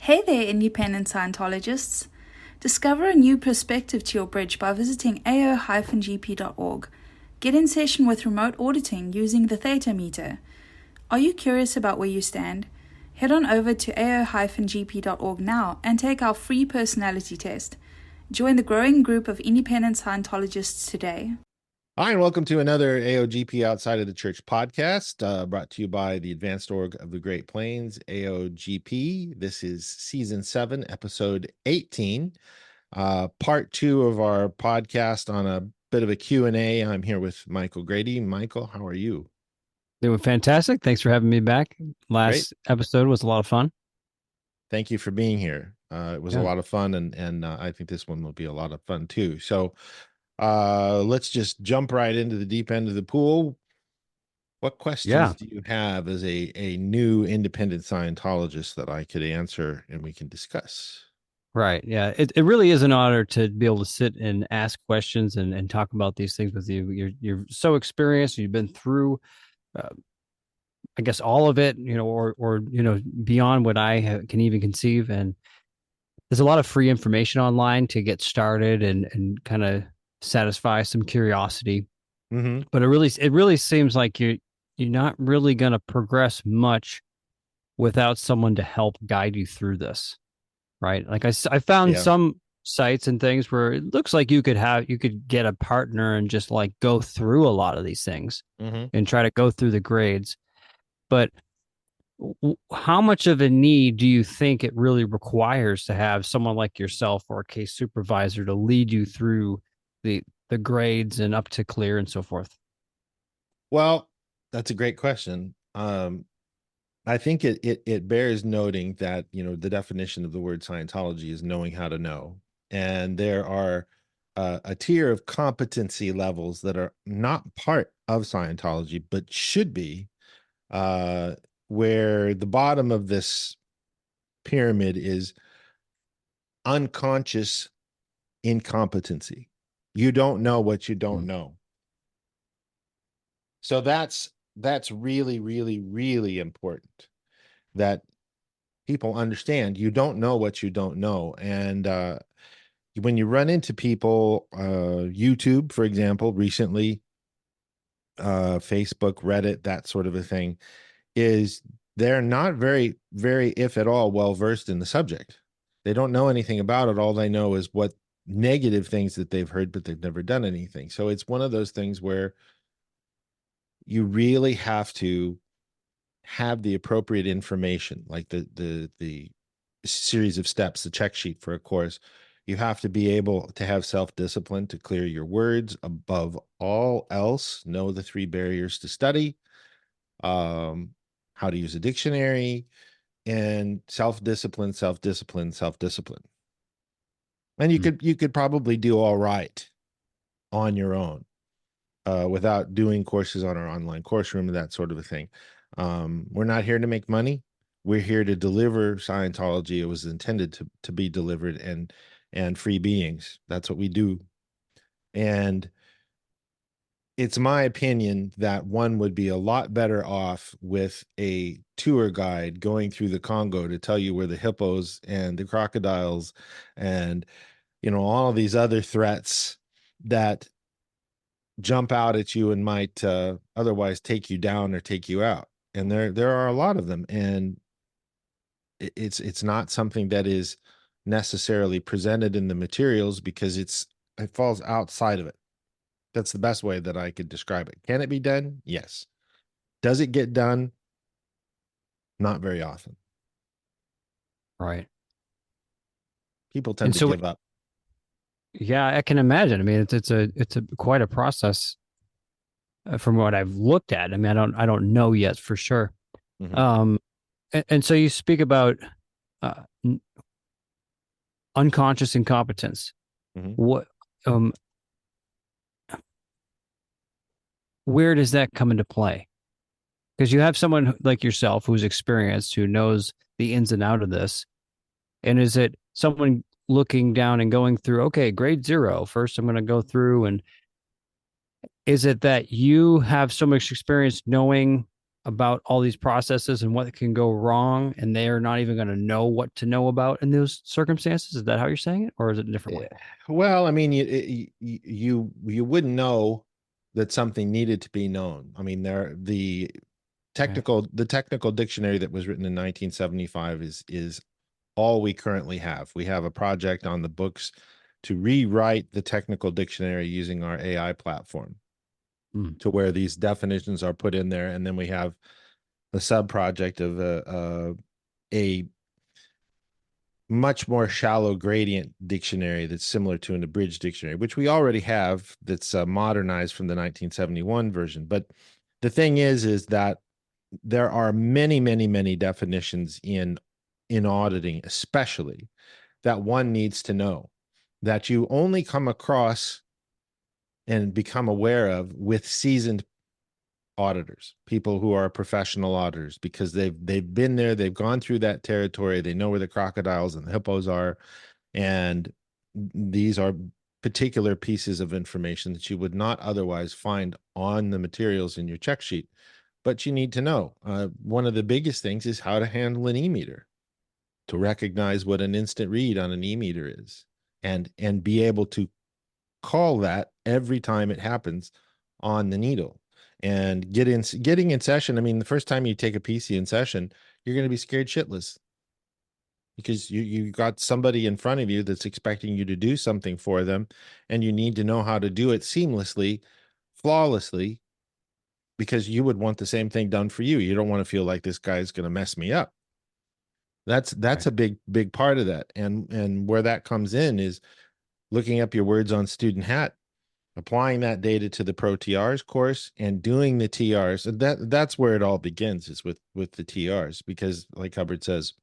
Hey there, independent Scientologists. Discover a new perspective to your bridge by visiting ao-gp.org. Get in session with remote auditing using the Theta meter. Are you curious about where you stand? Head on over to ao-gp.org now and take our free personality test. Join the growing group of independent Scientologists today. Hi, and welcome to another AOGP Outside of the Church podcast, brought to you by the Advanced Org of the Great Plains, AOGP. This is Season 7, Episode 18, Part 2 of our podcast on a bit of a Q&A. I'm here with Michael Grady. Michael, how are you? Doing fantastic. Thanks for having me back. Last episode was a lot of fun. Thank you for being here. It was a lot of fun, and I think this one will be a lot of fun too. So let's just jump right into the deep end of the pool. What questions do you have as a new independent Scientologist that I could answer and we can discuss? Right. Yeah. It really is an honor to be able to sit and ask questions and talk about these things with you. You're so experienced. You've been through, I guess, all of it, or beyond what I can even conceive. And there's a lot of free information online to get started and kind of satisfy some curiosity. Mm-hmm. But it really seems like you're not really going to progress much without someone to help guide you through this, right? Like I found some sites and things where it looks like you could get a partner and just like go through a lot of these things and try to go through the grades. But how much of a need do you think it really requires to have someone like yourself or a case supervisor to lead you through the grades and up to clear and so forth? Well, that's a great question. I think it bears noting that, the definition of the word Scientology is knowing how to know. And there are a tier of competency levels that are not part of Scientology, but should be, where the bottom of this pyramid is unconscious incompetency. You don't know what you don't know. So that's really, really, really important that people understand you don't know what you don't know. And when you run into people, YouTube, for example, recently, Facebook, Reddit, that sort of a thing, is they're not very, very, if at all, well-versed in the subject. They don't know anything about it. All they know is what negative things that they've heard, but they've never done anything. So it's one of those things where you really have to have the appropriate information, like the series of steps, the check sheet for a course. You have to be able to have self-discipline to clear your words. Above all else, know the 3 barriers to study, how to use a dictionary, and self-discipline, self-discipline, self-discipline. And you could probably do all right on your own, without doing courses on our online course room and that sort of a thing. We're not here to make money. We're here to deliver Scientology. It was intended to be delivered, and free beings. That's what we do. And it's my opinion that one would be a lot better off with a tour guide going through the Congo to tell you where the hippos and the crocodiles and, all of these other threats that jump out at you and might otherwise take you down or take you out. And there are a lot of them. And it's not something that is necessarily presented in the materials because it falls outside of it. That's the best way that I could describe it. Can it be done? Yes. Does it get done? Not very often. Right. People tend to give up. Yeah, I can imagine. I mean, it's quite a process from what I've looked at. I mean, I don't know yet for sure. And so you speak about unconscious incompetence. What where does that come into play? Because you have someone like yourself who's experienced, who knows the ins and out of this. And is it someone looking down and going through, okay, grade 0, first I'm going to go through, and is it that you have so much experience knowing about all these processes and what can go wrong, and they are not even going to know what to know about in those circumstances? Is that how you're saying it, or is it a different way? Well, I mean, you wouldn't know that something needed to be known. I mean, the technical dictionary that was written in 1975 is all we currently have. We have a project on the books to rewrite the technical dictionary using our AI platform to where these definitions are put in there. And then we have a sub project of a much more shallow gradient dictionary that's similar to an abridged dictionary, which we already have, that's modernized from the 1971 version. But the thing is that there are many, many, many definitions in auditing, especially, that one needs to know, that you only come across and become aware of with seasoned auditors, people who are professional auditors, because they've been there, they've gone through that territory, they know where the crocodiles and the hippos are, and these are particular pieces of information that you would not otherwise find on the materials in your check sheet, but you need to know. One of the biggest things is how to handle an e-meter, to recognize what an instant read on an e-meter is, and be able to call that every time it happens on the needle. And getting in session. I mean, the first time you take a PC in session, you're going to be scared shitless, because you got somebody in front of you that's expecting you to do something for them, and you need to know how to do it seamlessly, flawlessly, because you would want the same thing done for you. You don't want to feel like this guy's going to mess me up. That's right. A big part of that. And where that comes in is looking up your words on Student Hat, applying that data to the Pro TRs course, and doing the TRs. And that's where it all begins, is with the TRs, because like Hubbard says,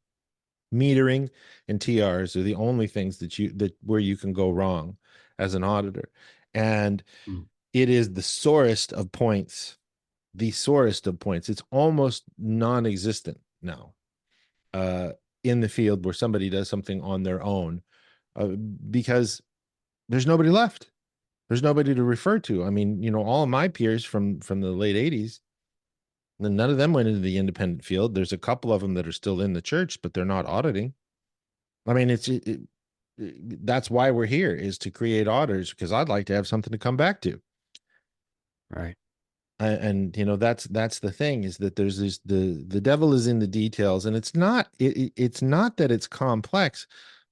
metering and TRs are the only things that where you can go wrong as an auditor. And it is the sorest of points, It's almost non-existent now in the field where somebody does something on their own, because there's nobody left. There's nobody to refer to. I mean, all of my peers from the late 80s, none of them went into the independent field. There's a couple of them that are still in the church, but they're not auditing. I mean, that's why we're here, is to create auditors, because I'd like to have something to come back to. Right. And that's the thing, is that there's the devil is in the details, and it's not that it's complex,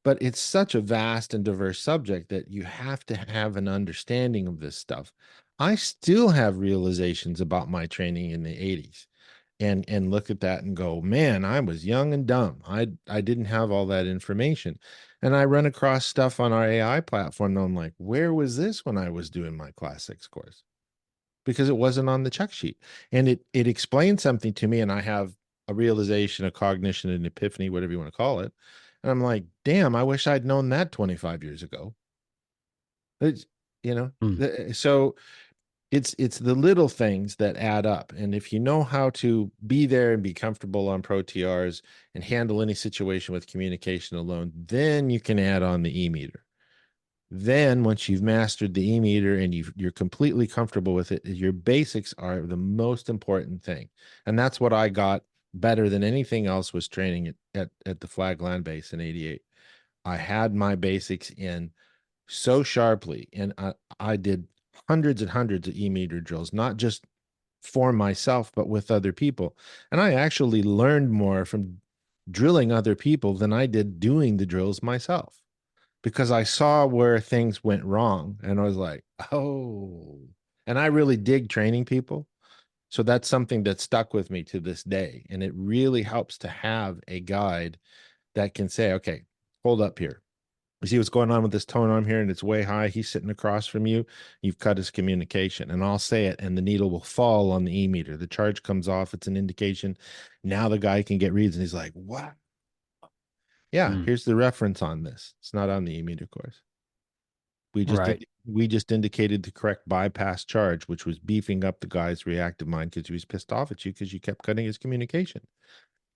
but it's such a vast and diverse subject that you have to have an understanding of this stuff. I still have realizations about my training in the 80s, and look at that and go, man, I was young and dumb. I didn't have all that information. And I run across stuff on our AI platform, and I'm like, where was this when I was doing my Class 6 course? Because it wasn't on the check sheet. And it explained something to me, and I have a realization, a cognition, an epiphany, whatever you want to call it. And I'm like, damn, I wish I'd known that 25 years ago. It's, so it's the little things that add up. And if you know how to be there and be comfortable on Pro TRs and handle any situation with communication alone, then you can add on the e-meter. Then once you've mastered the e-meter and you're completely comfortable with it, your basics are the most important thing. And that's what I got better than anything else, was training at the Flag Land Base in 88. I had my basics in so sharply, and I did hundreds and hundreds of e-meter drills, not just for myself, but with other people. And I actually learned more from drilling other people than I did doing the drills myself, because I saw where things went wrong, and I was like, oh, and I really dig training people. So that's something that stuck with me to this day. And it really helps to have a guide that can say, okay, hold up here. You see what's going on with this tone arm here, and it's way high. He's sitting across from you. You've cut his communication. And I'll say it, and the needle will fall on the e-meter. The charge comes off. It's an indication. Now the guy can get reads, and he's like, what? Yeah, here's the reference on this. It's not on the e-meter course. We just indicated the correct bypass charge, which was beefing up the guy's reactive mind because he was pissed off at you because you kept cutting his communication.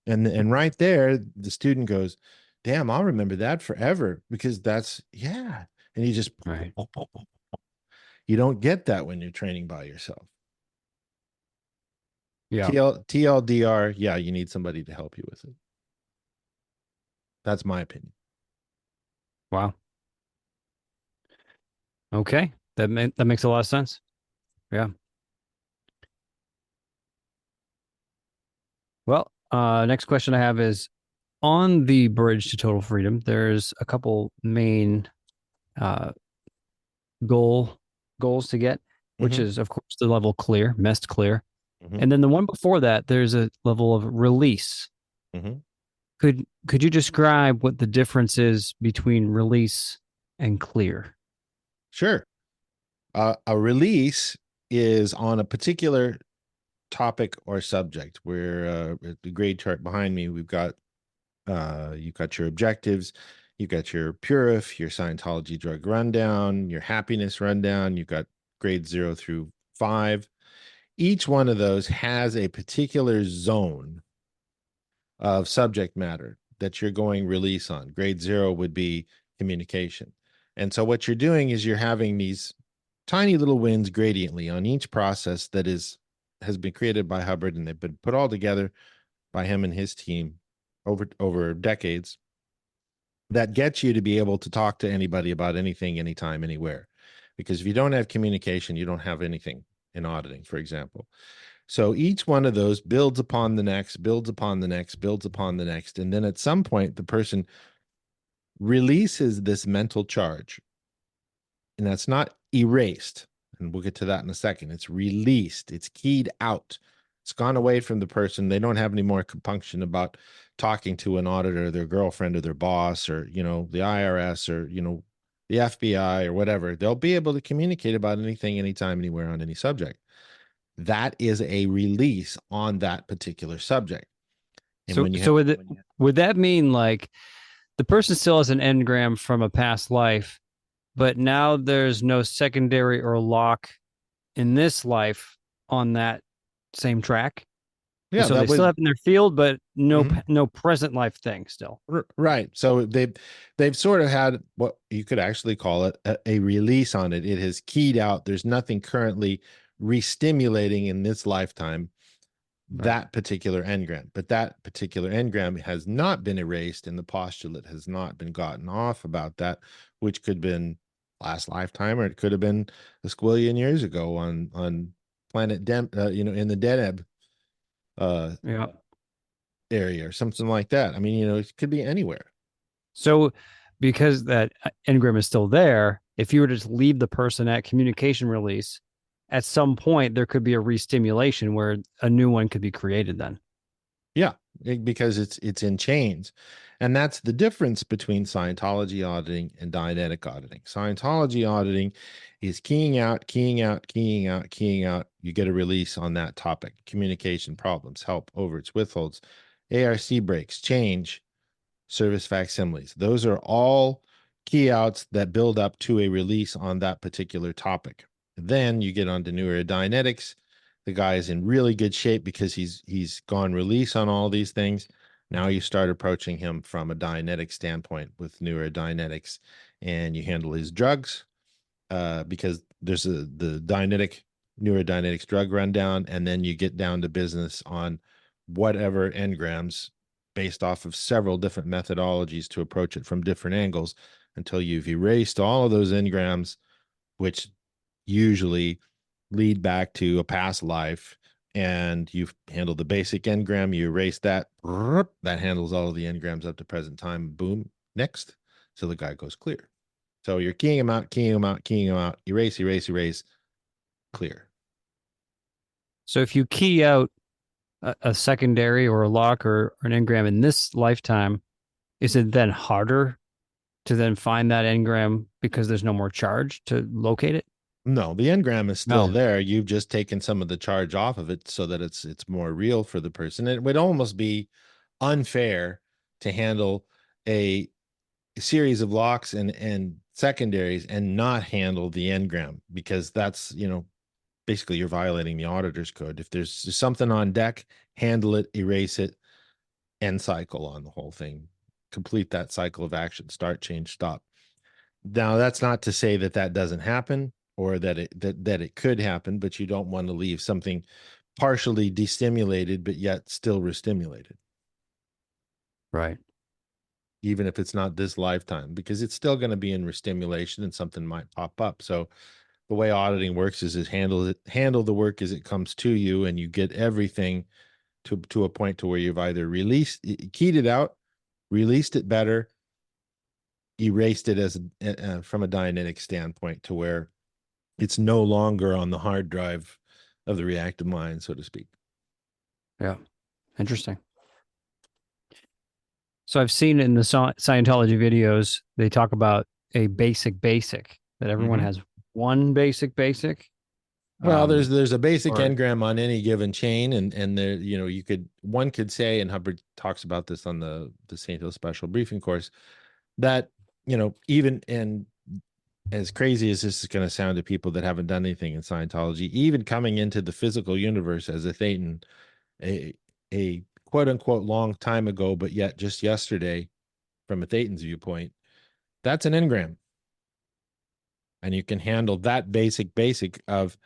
And right there, the student goes, damn, I'll remember that forever, because that's, yeah. And you just, you don't get that when you're training by yourself. Yeah. TLDR, yeah, you need somebody to help you with it. That's my opinion. Wow. Okay. That makes a lot of sense. Yeah. Well, next question I have is on the bridge to total freedom, there's a couple main uh, goals to get, which is, of course, the level clear, mest clear. And then the one before that, there's a level of release. Could you describe what the difference is between release and clear? Sure. A release is on a particular topic or subject. Where the grade chart behind me, you've got your objectives, you've got your purif, your Scientology drug rundown, your happiness rundown. You've got grades 0 through 5. Each one of those has a particular zone of subject matter that you're going release on. Grade 0 would be communication. And so what you're doing is you're having these tiny little wins gradiently on each process that has been created by Hubbard, and they've been put all together by him and his team over decades, that gets you to be able to talk to anybody about anything, anytime, anywhere. Because if you don't have communication, you don't have anything in auditing, for example. So each one of those builds upon the next, builds upon the next, builds upon the next. And then at some point, the person releases this mental charge. And that's not erased. And we'll get to that in a second. It's released. It's keyed out. It's gone away from the person. They don't have any more compunction about talking to an auditor, their girlfriend or their boss, or, the IRS, or, the FBI or whatever. They'll be able to communicate about anything, anytime, anywhere, on any subject. That is a release on that particular subject. And would that mean like the person still has an engram from a past life, but now there's no secondary or lock in this life on that same track? Yeah, so they still have in their field, but no present life thing still. Right. So they've sort of had what you could actually call it a release on it. It has keyed out. There's nothing currently re-stimulating in this lifetime that particular engram, but that particular engram has not been erased, and the postulate has not been gotten off about that, which could have been last lifetime, or it could have been a squillion years ago on planet in the Deneb area or something like that. I mean, it could be anywhere. So because that engram is still there, if you were to just leave the person at communication release, at some point there could be a re-stimulation where a new one could be created then. Yeah, because it's in chains. And that's the difference between Scientology auditing and Dianetic auditing. Scientology auditing is keying out, keying out, keying out, keying out. You get a release on that topic. Communication problems, help, overage, withholds, ARC breaks, change, service facsimiles. Those are all key outs that build up to a release on that particular topic. Then you get onto newer Dianetics. The guy is in really good shape because he's gone release on all these things. Now you start approaching him from a Dianetic standpoint with newer Dianetics, and you handle his drugs because there's the newer Dianetics drug rundown, and then you get down to business on whatever engrams based off of several different methodologies to approach it from different angles until you've erased all of those engrams, which usually lead back to a past life, and you've handled the basic engram, you erase that handles all of the engrams up to present time, boom, next, so the guy goes clear. So you're keying them out, keying them out, keying them out, erase, erase, erase, clear. So if you key out a secondary or a lock or an engram in this lifetime, is it then harder to then find that engram because there's no more charge to locate it? No, the engram is still there. You've just taken some of the charge off of it so that it's more real for the person. It would almost be unfair to handle a series of locks and secondaries and not handle the engram, because that's, basically you're violating the auditor's code. If there's something on deck, handle it, erase it, end cycle on the whole thing. Complete that cycle of action, start, change, stop. Now, that's not to say that doesn't happen, or that it could happen, but you don't want to leave something partially destimulated, but yet still restimulated. Right. Even if it's not this lifetime, because it's still going to be in restimulation and something might pop up. So the way auditing works is handle the work as it comes to you, and you get everything to a point to where you've either keyed it out, released it better, erased it as from a Dianetic standpoint, to where it's no longer on the hard drive of the reactive mind, so to speak. Yeah. Interesting. So I've seen in the Scientology videos, they talk about a basic, that everyone has one basic. Well, there's a basic engram on any given chain, and there, one could say, and Hubbard talks about this on the St. Hill Special Briefing course, that, even, and as crazy as this is going to sound to people that haven't done anything in Scientology, even coming into the physical universe as a Thetan, a quote unquote long time ago, but yet just yesterday, from a Thetan's viewpoint, that's an engram. And you can handle that basic of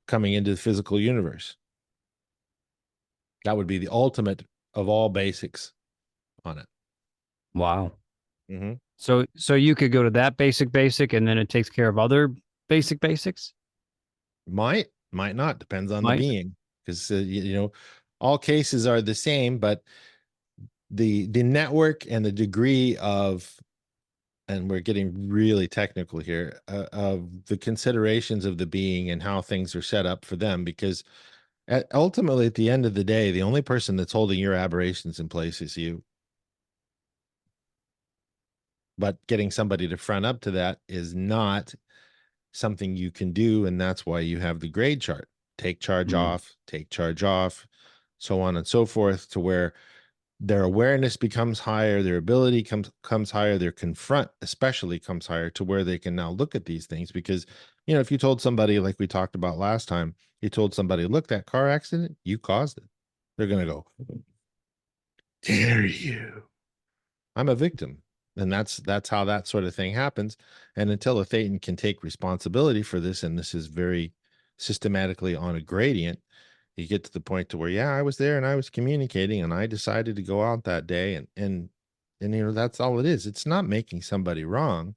coming into the physical universe. That would be the ultimate of all basics on it. Wow. Mm-hmm. So you could go to that basic, and then it takes care of other basics? Might not. Depends on the being. Because, all cases are the same, but the network and the degree of, and we're getting really technical here, of the considerations of the being and how things are set up for them. Because ultimately, at the end of the day, the only person that's holding your aberrations in place is you. But getting somebody to front up to that is not something you can do, and that's why you have the grade chart. Take charge off, so on and so forth, to where their awareness becomes higher, their ability comes higher, their confront especially comes higher, to where they can now look at these things. Because, if you told somebody, like we talked about last time, you told somebody, look, that car accident, you caused it. They're going to go, dare you? I'm a victim. And that's how that sort of thing happens. And until a Thetan can take responsibility for this, and this is very systematically on a gradient, you get to the point to where, yeah, I was there and I was communicating and I decided to go out that day, and that's all it is. It's not making somebody wrong.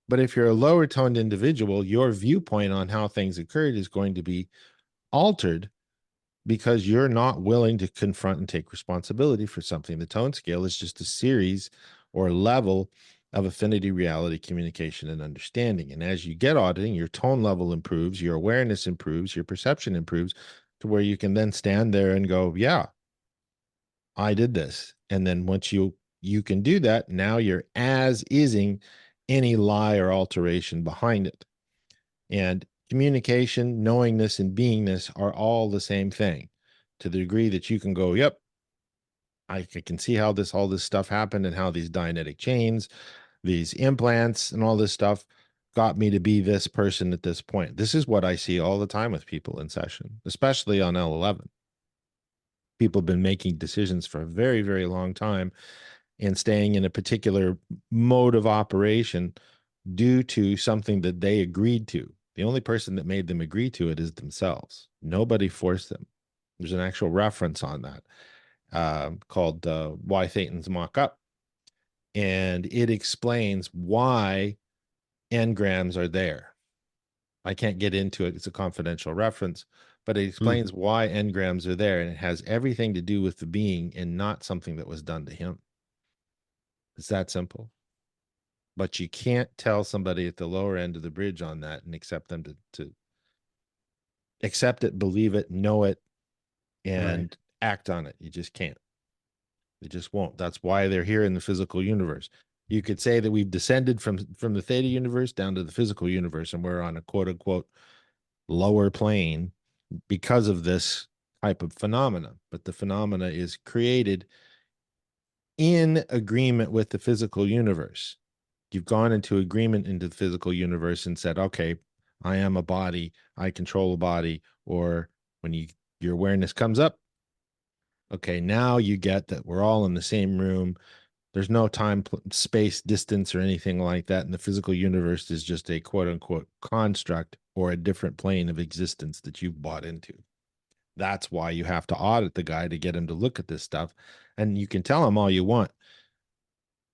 But if you're a lower toned individual, your viewpoint on how things occurred is going to be altered, because you're not willing to confront and take responsibility for something. The tone scale is just a series or level of affinity, reality, communication, and understanding. And as you get auditing, your tone level improves, your awareness improves, your perception improves, to where you can then stand there and go, yeah, I did this. And then once you can do that, now you're as-ising any lie or alteration behind it. And communication, knowingness, and beingness are all the same thing, to the degree that you can go, yep, I can see how all this stuff happened, and how these Dianetic chains, these implants, and all this stuff got me to be this person at this point. This is what I see all the time with people in session, especially on L11. People have been making decisions for a very, very long time and staying in a particular mode of operation due to something that they agreed to. The only person that made them agree to it is themselves. Nobody forced them. There's an actual reference on that called Why Thetans Mock Up. And it explains why engrams are there. I can't get into it. It's a confidential reference, but it explains why engrams are there. And it has everything to do with the being and not something that was done to him. It's that simple. But you can't tell somebody at the lower end of the bridge on that and accept them to accept it, believe it, know it, and act on it. You just can't. They just won't. That's why they're here in the physical universe. You could say that we've descended from the theta universe down to the physical universe, and we're on a quote unquote lower plane because of this type of phenomena. But the phenomena is created in agreement with the physical universe. You've gone into agreement into the physical universe and said, okay, I am a body, I control a body. Or when your awareness comes up, okay, now you get that we're all in the same room. There's no time, space, distance, or anything like that. And the physical universe is just a quote unquote construct or a different plane of existence that you've bought into. That's why you have to audit the guy to get him to look at this stuff. And you can tell him all you want.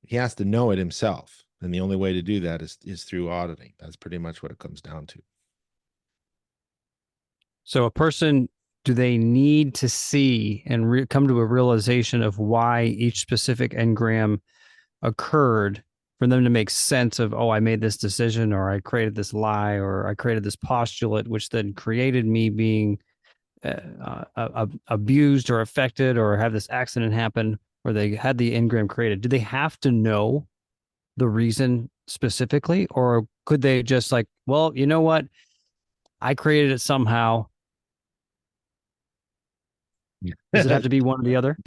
He has to know it himself. And the only way to do that is through auditing. That's pretty much what it comes down to. So a person, do they need to see and come to a realization of why each specific engram occurred for them to make sense of, oh, I made this decision, or I created this lie, or I created this postulate, which then created me being abused or affected, or have this accident happen, or they had the engram created? Do they have to know the reason specifically, or could they just like, well, you know what? I created it somehow. Does it have to be one or the other? ...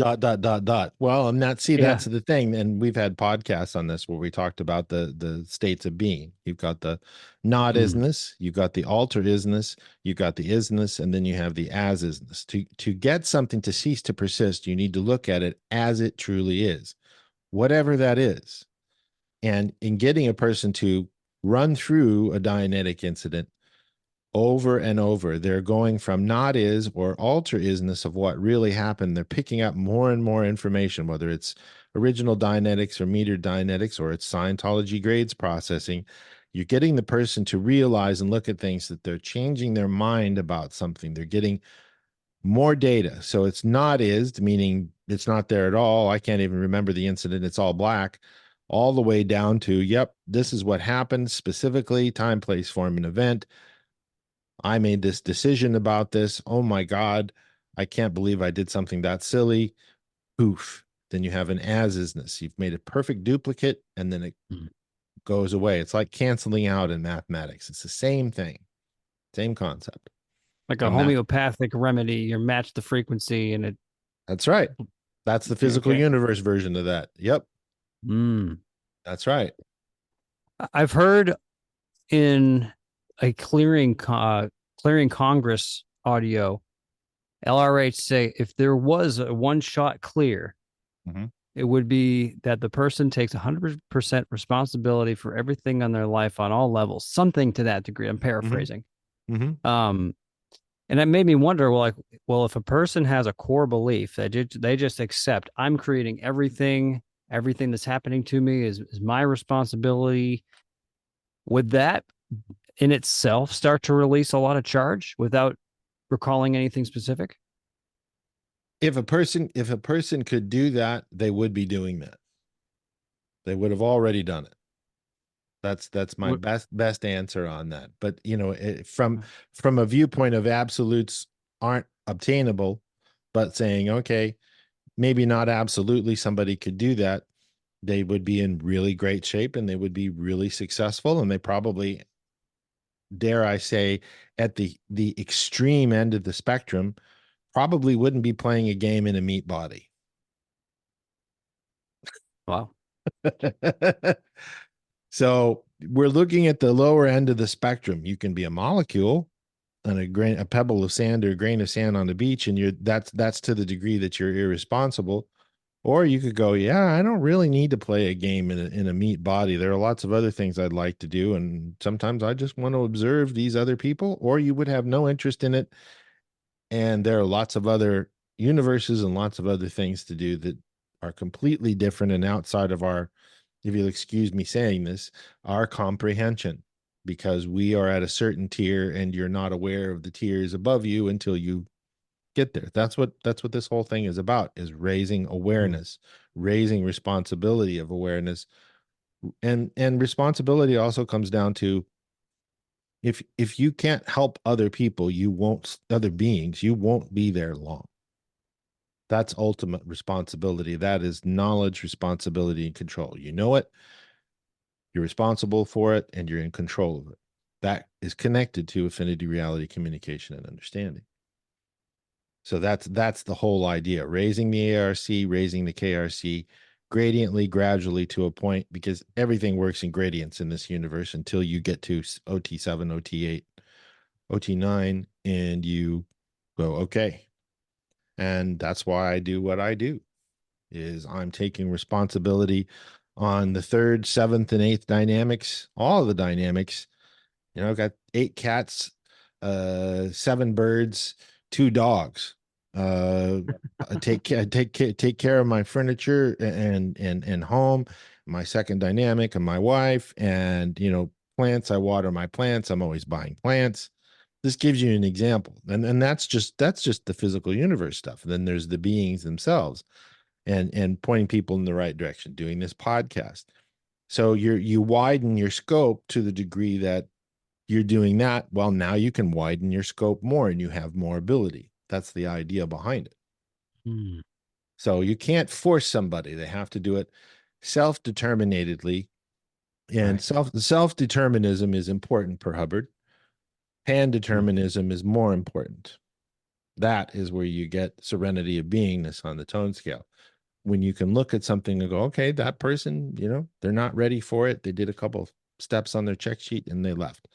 Well, and that's the thing. And we've had podcasts on this where we talked about the states of being. You've got the not isness, you've got the altered isness, you've got the isness, and then you have the as isness. To get something to cease to persist, you need to look at it as it truly is, whatever that is. And in getting a person to run through a Dianetic incident over and over, they're going from not is or alter isness of what really happened. They're picking up more and more information, whether it's original Dianetics or metered Dianetics, or it's Scientology grades processing. You're getting the person to realize and look at things that they're changing their mind about something. They're getting more data. So it's not is, meaning it's not there at all. I can't even remember the incident. It's all black, all the way down to, yep, this is what happened specifically, time, place, form, and event. I made this decision about this. Oh my God, I can't believe I did something that silly. Poof. Then you have an as-isness. You've made a perfect duplicate, and then it goes away. It's like canceling out in mathematics. It's the same thing, same concept. Like a homeopathic remedy. You match the frequency, and it. That's right. That's the physical universe version of that. Yep. That's right. I've heard in a clearing Congress audio, LRH say if there was a one-shot clear, it would be that the person takes 100% responsibility for everything on their life on all levels, something to that degree. I'm paraphrasing. And that made me wonder, well, if a person has a core belief that they just accept, I'm creating everything that's happening to me is my responsibility, would that in itself start to release a lot of charge without recalling anything specific? If a person could do that, they would be doing that. They would have already done it. That's my best answer on that. But from a viewpoint of absolutes aren't obtainable, but saying, okay, maybe not absolutely somebody could do that, they would be in really great shape and they would be really successful, and they probably, dare I say, at the extreme end of the spectrum, probably wouldn't be playing a game in a meat body. Wow. So we're looking at the lower end of the spectrum. You can be a molecule and a pebble of sand or a grain of sand on the beach, and that's to the degree that you're irresponsible. Or you could go, yeah, I don't really need to play a game in a meat body. There are lots of other things I'd like to do, and sometimes I just want to observe these other people. Or you would have no interest in it, and there are lots of other universes and lots of other things to do that are completely different and outside of our, if you'll excuse me saying this, our comprehension, because we are at a certain tier and you're not aware of the tiers above you until you get there. That's what this whole thing is about, is raising awareness, raising responsibility of awareness. And responsibility also comes down to, if you can't help other people, other beings, you won't be there long. That's ultimate responsibility. That is knowledge, responsibility, and control. You know it, you're responsible for it, and you're in control of it. That is connected to affinity, reality, communication, and understanding. So that's the whole idea. Raising the ARC, raising the KRC, gradiently, gradually to a point, because everything works in gradients in this universe until you get to OT7, OT8, OT9, and you go, okay. And that's why I do what I do, is I'm taking responsibility on the 3rd, 7th, and 8th dynamics, all of the dynamics. I've got 8 cats, 7 birds, 2 dogs. I take care of my furniture and home, my second dynamic and my wife, and plants. I water my plants. I'm always buying plants. This gives you an example, and that's just the physical universe stuff. And then there's the beings themselves, and pointing people in the right direction. Doing this podcast, so you widen your scope to the degree that you're doing that. Well, now you can widen your scope more, and you have more ability. That's the idea behind it. So you can't force somebody. They have to do it self-determinatedly. And self-determinism is important per Hubbard. Pan-determinism is more important. That is where you get serenity of beingness on the tone scale. When you can look at something and go, okay, that person, they're not ready for it. They did a couple steps on their check sheet and they left.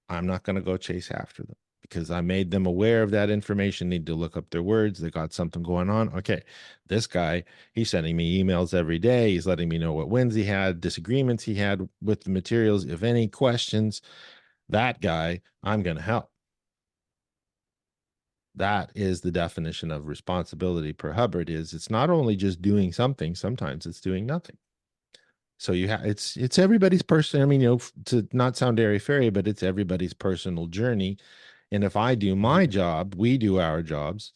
I'm not going to go chase after them, because I made them aware of that information, need to look up their words. They got something going on. Okay, this guy, he's sending me emails every day. He's letting me know what wins he had, disagreements he had with the materials. If any questions, that guy, I'm going to help. That is the definition of responsibility per Hubbard. It's not only just doing something, sometimes it's doing nothing. So it's everybody's personal, to not sound airy-fairy, but it's everybody's personal journey. And if I do my job, we do our jobs,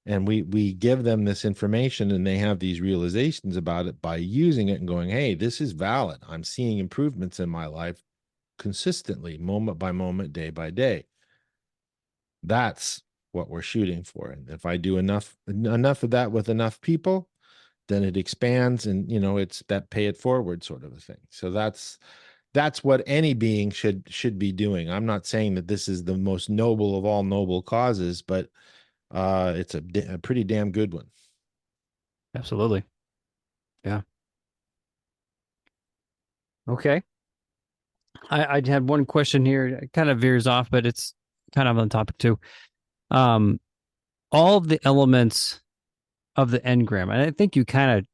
and we give them this information, and they have these realizations about it by using it and going, hey, this is valid. I'm seeing improvements in my life consistently, moment by moment, day by day. That's what we're shooting for. And if I do enough of that with enough people, then it expands, and it's that pay it forward sort of a thing. So that's what any being should be doing. I'm not saying that this is the most noble of all noble causes, but it's a pretty damn good one. Absolutely. Yeah. Okay. I had one question here. It kind of veers off, but it's kind of on topic too. All of the elements of the engram, and I think you kind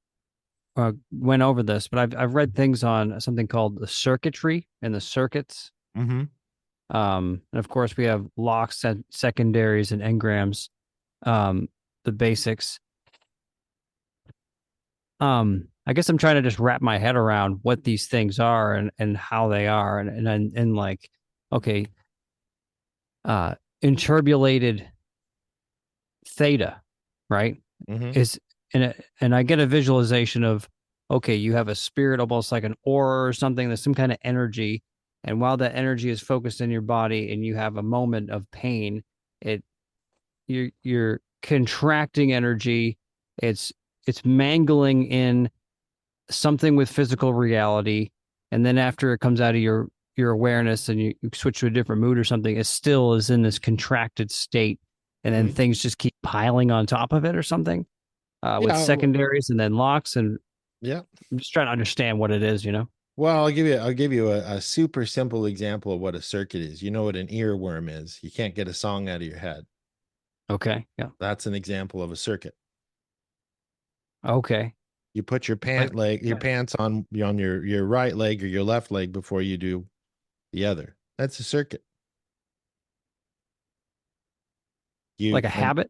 of went over this, but I've read things on something called the circuitry and the circuits. Mm-hmm. And of course, we have locks and secondaries and engrams, the basics. I guess I'm trying to just wrap my head around what these things are and how they are, and like, okay, inturbulated theta, right? Mm-hmm. And I get a visualization of, okay, you have a spirit, almost like an aura or something. There's some kind of energy, and while that energy is focused in your body, and you have a moment of pain, you're contracting energy. It's mangling in something with physical reality, and then after it comes out of your awareness and you switch to a different mood or something, it still is in this contracted state, and then things just keep piling on top of it or something, with secondaries and then locks. And I'm just trying to understand what it is. Well, I'll give you a super simple example of what a circuit is. You know what an earworm is? You can't get a song out of your head. Okay. Yeah. That's an example of a circuit. Okay. You put your pants on your right leg or your left leg before you do the other. That's a circuit. Like a habit?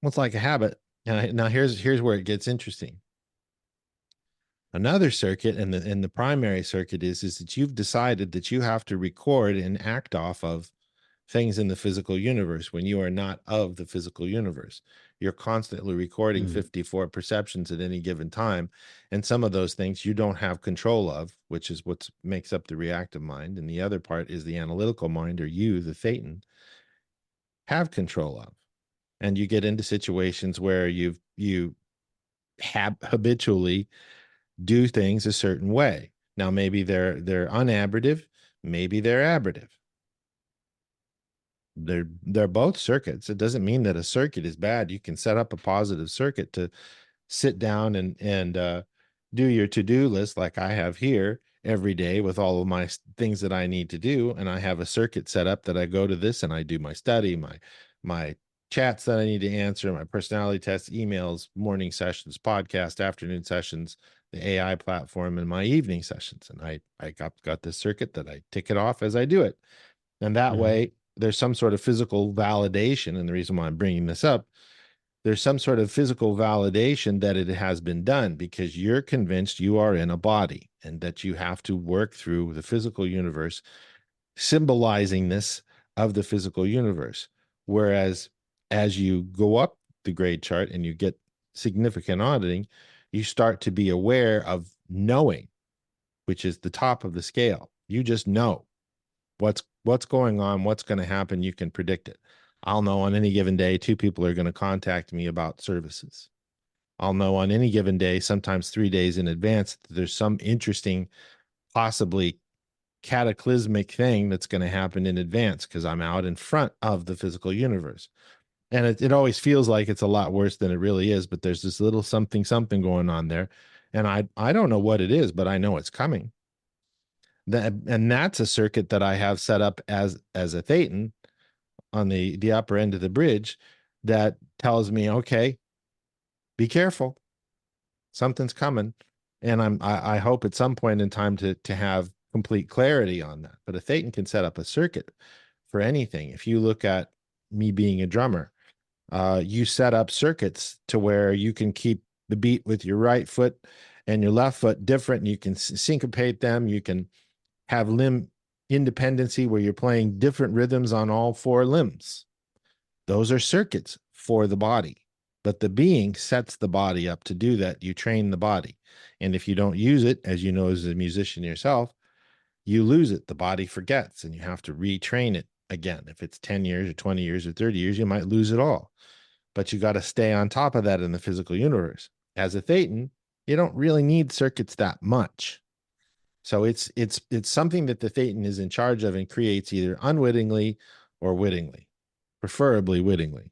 Well, it's like a habit. Now here's where it gets interesting. Another circuit, and the primary circuit is that you've decided that you have to record and act off of things in the physical universe when you are not of the physical universe. You're constantly recording 54 perceptions at any given time. And some of those things you don't have control of, which is what makes up the reactive mind. And the other part is the analytical mind, or you, the Thetan, have control of. And you get into situations where you habitually do things a certain way. Now, maybe they're unaberative, maybe they're aberative. They're both circuits. It doesn't mean that a circuit is bad. You can set up a positive circuit to sit down and do your to-do list, like I have here every day with all of my things that I need to do. And I have a circuit set up that I go to this and I do my study, my chats that I need to answer, my personality tests, emails, morning sessions, podcast, afternoon sessions, the AI platform, and my evening sessions. And I got this circuit that I tick it off as I do it. And that way there's some sort of physical validation, and the reason why I'm bringing this up, there's some sort of physical validation that it has been done because you're convinced you are in a body and that you have to work through the physical universe, symbolizing this of the physical universe. Whereas as you go up the grade chart and you get significant auditing, you start to be aware of knowing, which is the top of the scale. You just know what's going on, what's going to happen. You can predict it. I'll know on any given day 2 people are going to contact me about services. I'll know on any given day, sometimes 3 days in advance, that there's some interesting, possibly cataclysmic thing that's going to happen in advance because I'm out in front of the physical universe. And it always feels like it's a lot worse than it really is, but there's this little something going on there. And I don't know what it is, but I know it's coming. And that's a circuit that I have set up as a Thetan on the upper end of the bridge that tells me, okay, be careful, something's coming. And I hope at some point in time to have complete clarity on that. But a Thetan can set up a circuit for anything. If you look at me being a drummer, you set up circuits to where you can keep the beat with your right foot and your left foot different, and you can syncopate them. You can have limb independency where you're playing different rhythms on all 4 limbs. Those are circuits for the body, but the being sets the body up to do that. You train the body. And if you don't use it, as you know, as a musician yourself, you lose it. The body forgets and you have to retrain it again. If it's 10 years or 20 years or 30 years, you might lose it all, but you got to stay on top of that in the physical universe. As a Thetan, you don't really need circuits that much. So it's something that the Thetan is in charge of and creates either unwittingly or wittingly, preferably wittingly.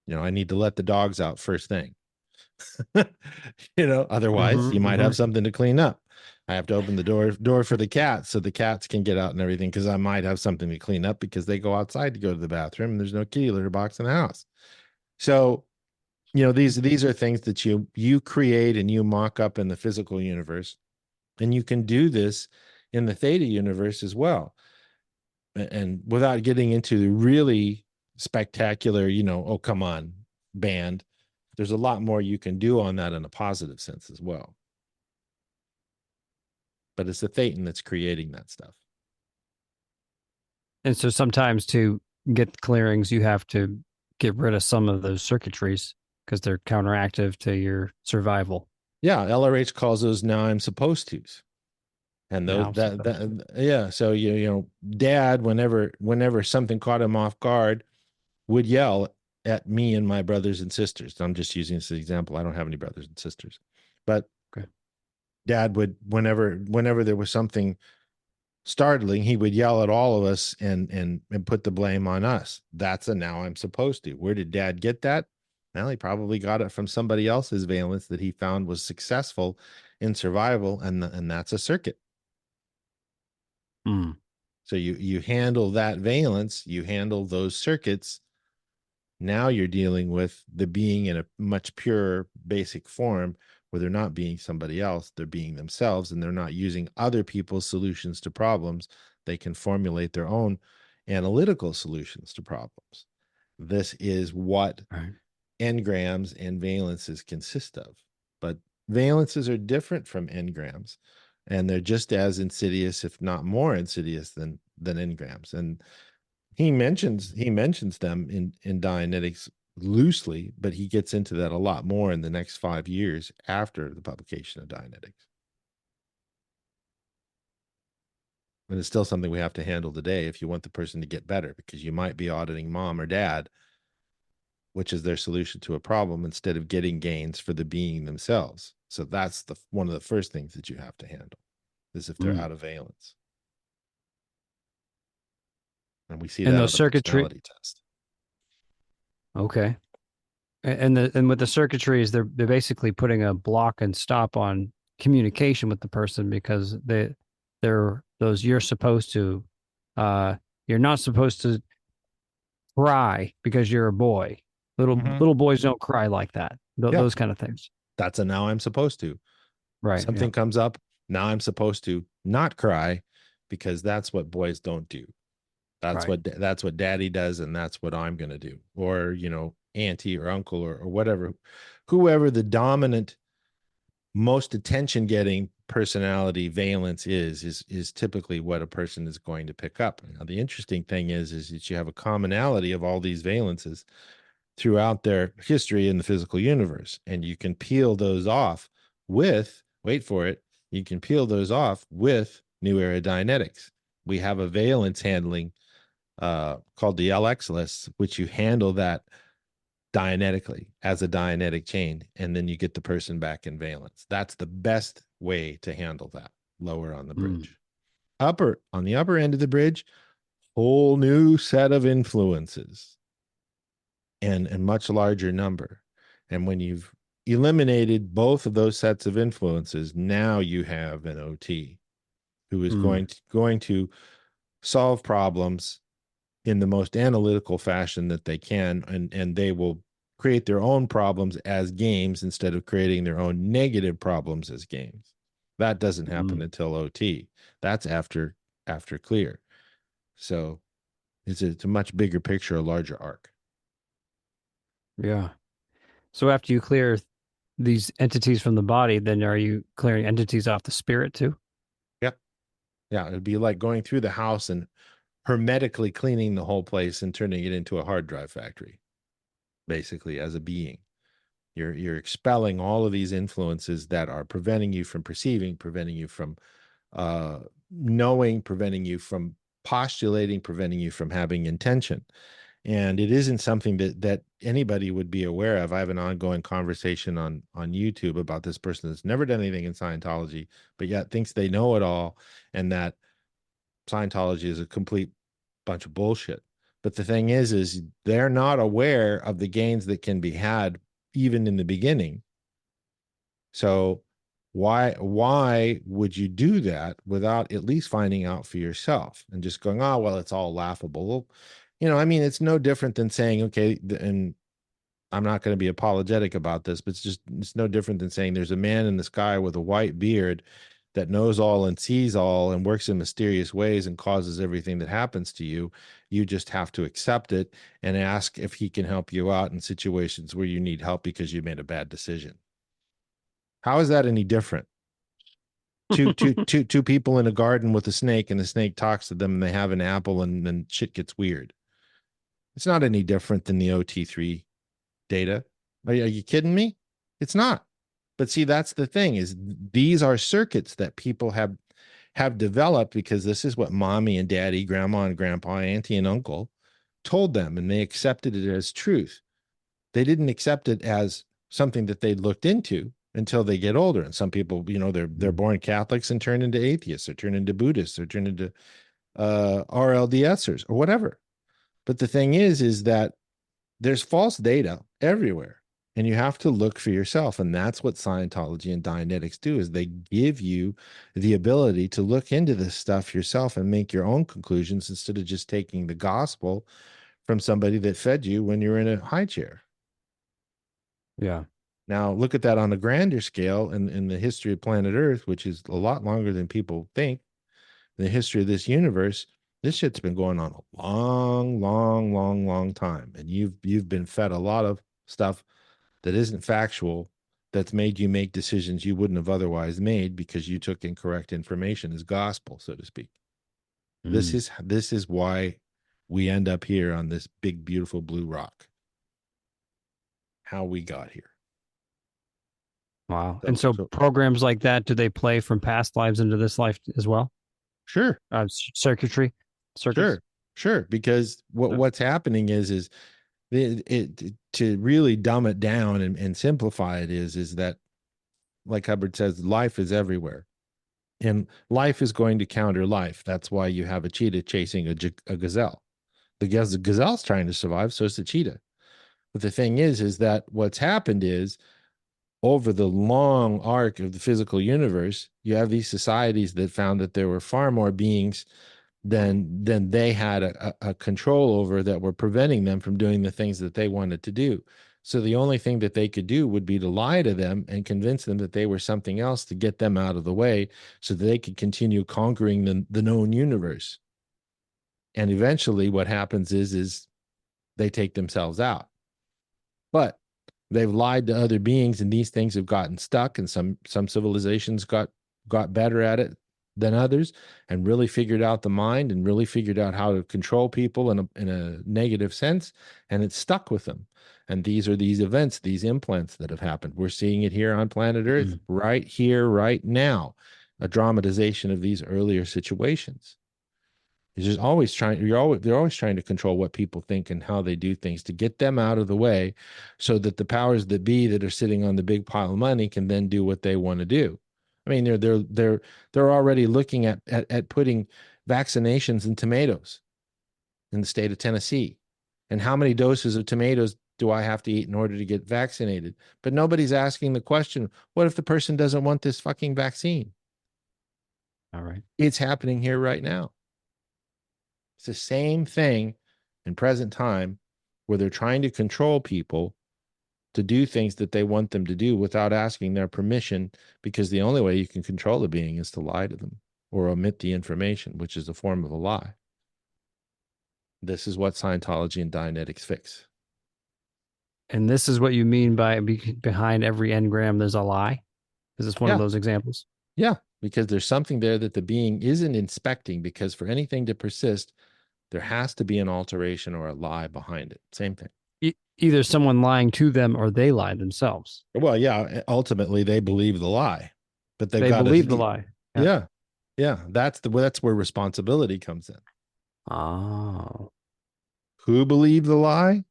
You know, I need to let the dogs out first thing. Otherwise you might have something to clean up. I have to open the door for the cats so the cats can get out and everything, because I might have something to clean up because they go outside to go to the bathroom and there's no kitty litter box in the house. So, these are things that you create and you mock up in the physical universe. And you can do this in the theta universe as well. And without getting into the really spectacular, oh, come on, band, there's a lot more you can do on that in a positive sense as well. But it's the Thetan that's creating that stuff. And so sometimes to get clearings, you have to get rid of some of those circuitries because they're counteractive to your survival. Yeah, LRH calls those now I'm supposed to's. And those yeah. So Dad, whenever something caught him off guard, would yell at me and my brothers and sisters. I'm just using this as an example. I don't have any brothers and sisters, but okay. Dad would, whenever there was something startling, he would yell at all of us and put the blame on us. That's a now I'm supposed to. Where did Dad get that? Well, he probably got it from somebody else's valence that he found was successful in survival, and that's a circuit. So you handle that valence, you handle those circuits. Now you're dealing with the being in a much purer basic form where they're not being somebody else, they're being themselves, and they're not using other people's solutions to problems. They can formulate their own analytical solutions to problems. This is what engrams and valences consist of. But valences are different from engrams, and they're just as insidious, if not more insidious than engrams. And he mentions them in Dianetics loosely, but he gets into that a lot more in the next 5 years after the publication of Dianetics. And it's still something we have to handle today if you want the person to get better, because you might be auditing mom or dad, which is their solution to a problem, instead of getting gains for the being themselves. So that's one of the first things that you have to handle, is if they're out of valence. And we see that in the personality test. Okay. And with the circuitries, they're basically putting a block and stop on communication with the person, because they're those you're not supposed to cry because you're a boy. Little boys don't cry like that. Those kind of things. That's a now I'm supposed to. Right. Something comes up, now I'm supposed to not cry, because that's what boys don't do. That's Right. that's what daddy does, and that's what I'm going to do. Or, you know, auntie or uncle or whatever, whoever the dominant, most attention getting personality valence is typically what a person is going to pick up. Now, the interesting thing is that you have a commonality of all these valences throughout their history in the physical universe. And you can peel those off with, wait for it, you can peel those off with new era Dianetics. We have a valence handling called the LX list, which you handle that dianetically as a Dianetic chain, and then you get the person back in valence. That's the best way to handle that. Lower on the bridge. Upper, on the upper end of the bridge, whole new set of influences and much larger number. And when you've eliminated both of those sets of influences, now you have an OT who is going to solve problems in the most analytical fashion that they can, and they will create their own problems as games instead of creating their own negative problems as games. That doesn't happen until OT. That's after clear. So it's a much bigger picture, a larger arc. Yeah. So after you clear these entities from the body, then are you clearing entities off the spirit too? Yep. Yeah. It'd be like going through the house and hermetically cleaning the whole place and turning it into a hard drive factory, basically, as a being. You're expelling all of these influences that are preventing you from perceiving, preventing you from knowing, preventing you from postulating, preventing you from having intention. And it isn't something that anybody would be aware of. I have an ongoing conversation on YouTube about this person that's never done anything in Scientology, but yet thinks they know it all, and that Scientology is a complete bunch of bullshit. But the thing is they're not aware of the gains that can be had even in the beginning. So why would you do that without at least finding out for yourself and just going, oh, well, it's all laughable? Well, you know, I mean, it's no different than saying, okay, and I'm not going to be apologetic about this, but it's no different than saying there's a man in the sky with a white beard that knows all and sees all and works in mysterious ways and causes everything that happens to you. You just have to accept it and ask if he can help you out in situations where you need help because you made a bad decision. How is that any different? Two people in a garden with a snake, and the snake talks to them and they have an apple, and then shit gets weird. It's not any different than the OT3 data. Are you kidding me? It's not. But see, that's the thing, is these are circuits that people have developed because this is what mommy and daddy, grandma and grandpa, auntie and uncle told them, and they accepted it as truth. They didn't accept it as something that they looked into until they get older. And some people, you know, they're born Catholics and turn into atheists, or turn into Buddhists, or turn into RLDSers or whatever. But the thing is that there's false data everywhere, and you have to look for yourself. And that's what Scientology and Dianetics do, is they give you the ability to look into this stuff yourself and make your own conclusions instead of just taking the gospel from somebody that fed you when you were in a high chair. Yeah. Now, look at that on a grander scale in the history of planet Earth, which is a lot longer than people think. In the history of this universe, this shit's been going on a long time. And you've been fed a lot of stuff that isn't factual, that's made you make decisions you wouldn't have otherwise made because you took incorrect information as gospel, so to speak. This is why we end up here on this big, beautiful blue rock. How we got here. Wow. And so programs like that, do they play from past lives into this life as well? Sure. Circuitry. Sure. Because what's happening is it to really dumb it down and simplify it is that, like Hubbard says, life is everywhere, and life is going to counter life. That's why you have a cheetah chasing a gazelle. The gazelle's trying to survive, so is the cheetah. But the thing is that what's happened is, over the long arc of the physical universe, you have these societies that found that there were far more beings than they had a control over, that were preventing them from doing the things that they wanted to do. So the only thing that they could do would be to lie to them and convince them that they were something else to get them out of the way so that they could continue conquering the known universe. And eventually what happens is they take themselves out. But they've lied to other beings, and these things have gotten stuck, and some civilizations got better at it than others, and really figured out the mind and really figured out how to control people in a negative sense, and it's stuck with them. And these are these events, these implants that have happened. We're seeing it here on planet Earth, right here, right now, a dramatization of these earlier situations. They're always trying to control what people think and how they do things to get them out of the way, so that the powers that be that are sitting on the big pile of money can then do what they want to do. I mean, they're already looking at putting vaccinations in tomatoes in the state of Tennessee. And how many doses of tomatoes do I have to eat in order to get vaccinated? But nobody's asking the question, what if the person doesn't want this fucking vaccine? All right. It's happening here right now. It's the same thing in present time, where they're trying to control people to do things that they want them to do without asking their permission, because the only way you can control a being is to lie to them or omit the information, which is a form of a lie. This is what Scientology and Dianetics fix. And this is what you mean by behind every engram, there's a lie? Is this one of those examples? Yeah, because there's something there that the being isn't inspecting, because for anything to persist, there has to be an alteration or a lie behind it. Same thing. Either someone lying to them or they lie themselves. Well, yeah, ultimately they believe the lie, but they believe the lie. Yeah. That's where responsibility comes in. Oh. Who believed the lie?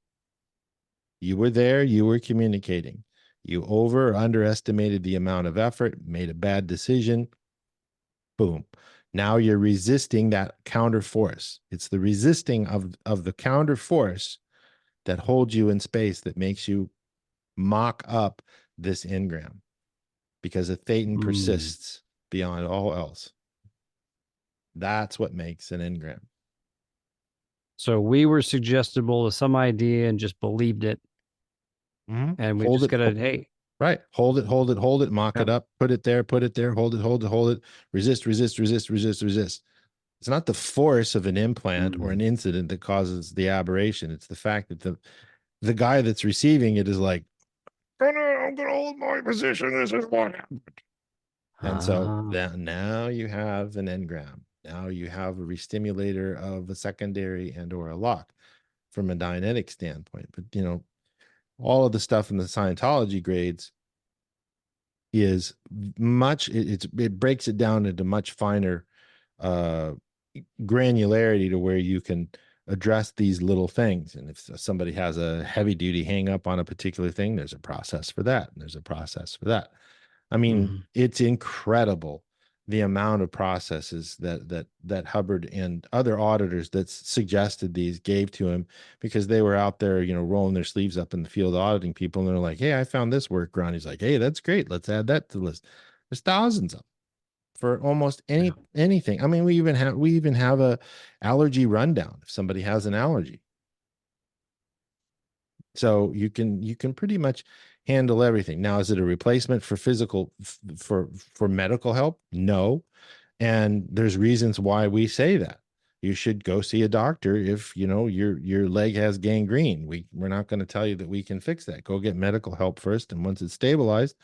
You were there, you were communicating. You over or underestimated the amount of effort, made a bad decision. Boom. Now you're resisting that counter force. It's the resisting of the counter force that holds you in space, that makes you mock up this engram, because a Thetan persists beyond all else. That's what makes an engram. So we were suggestible to some idea and just believed it. And we just got to, hey. Right. Hold it, mock it up, put it there, hold it, resist. It's not the force of an implant or an incident that causes the aberration. It's the fact that the guy that's receiving it is like, I'm gonna hold my position. This is what happened. And so now you have an engram. Now you have a restimulator of a secondary and or a lock from a Dianetic standpoint. But all of the stuff in the Scientology grades is much, it breaks it down into much finer granularity, to where you can address these little things. And if somebody has a heavy duty hang up on a particular thing, there's a process for that, and there's a process for that. I mean, it's incredible the amount of processes that Hubbard and other auditors that suggested these gave to him, because they were out there, rolling their sleeves up in the field auditing people, and they're like, hey, I found this workaround. He's like, hey, that's great. Let's add that to the list. There's thousands of them for almost anything. I mean, we even have a allergy rundown if somebody has an allergy. So you can pretty much handle everything. Now, is it a replacement for for medical help? No. And there's reasons why we say that. You should go see a doctor if your leg has gangrene. We're not going to tell you that we can fix that. Go get medical help first, and once it's stabilized,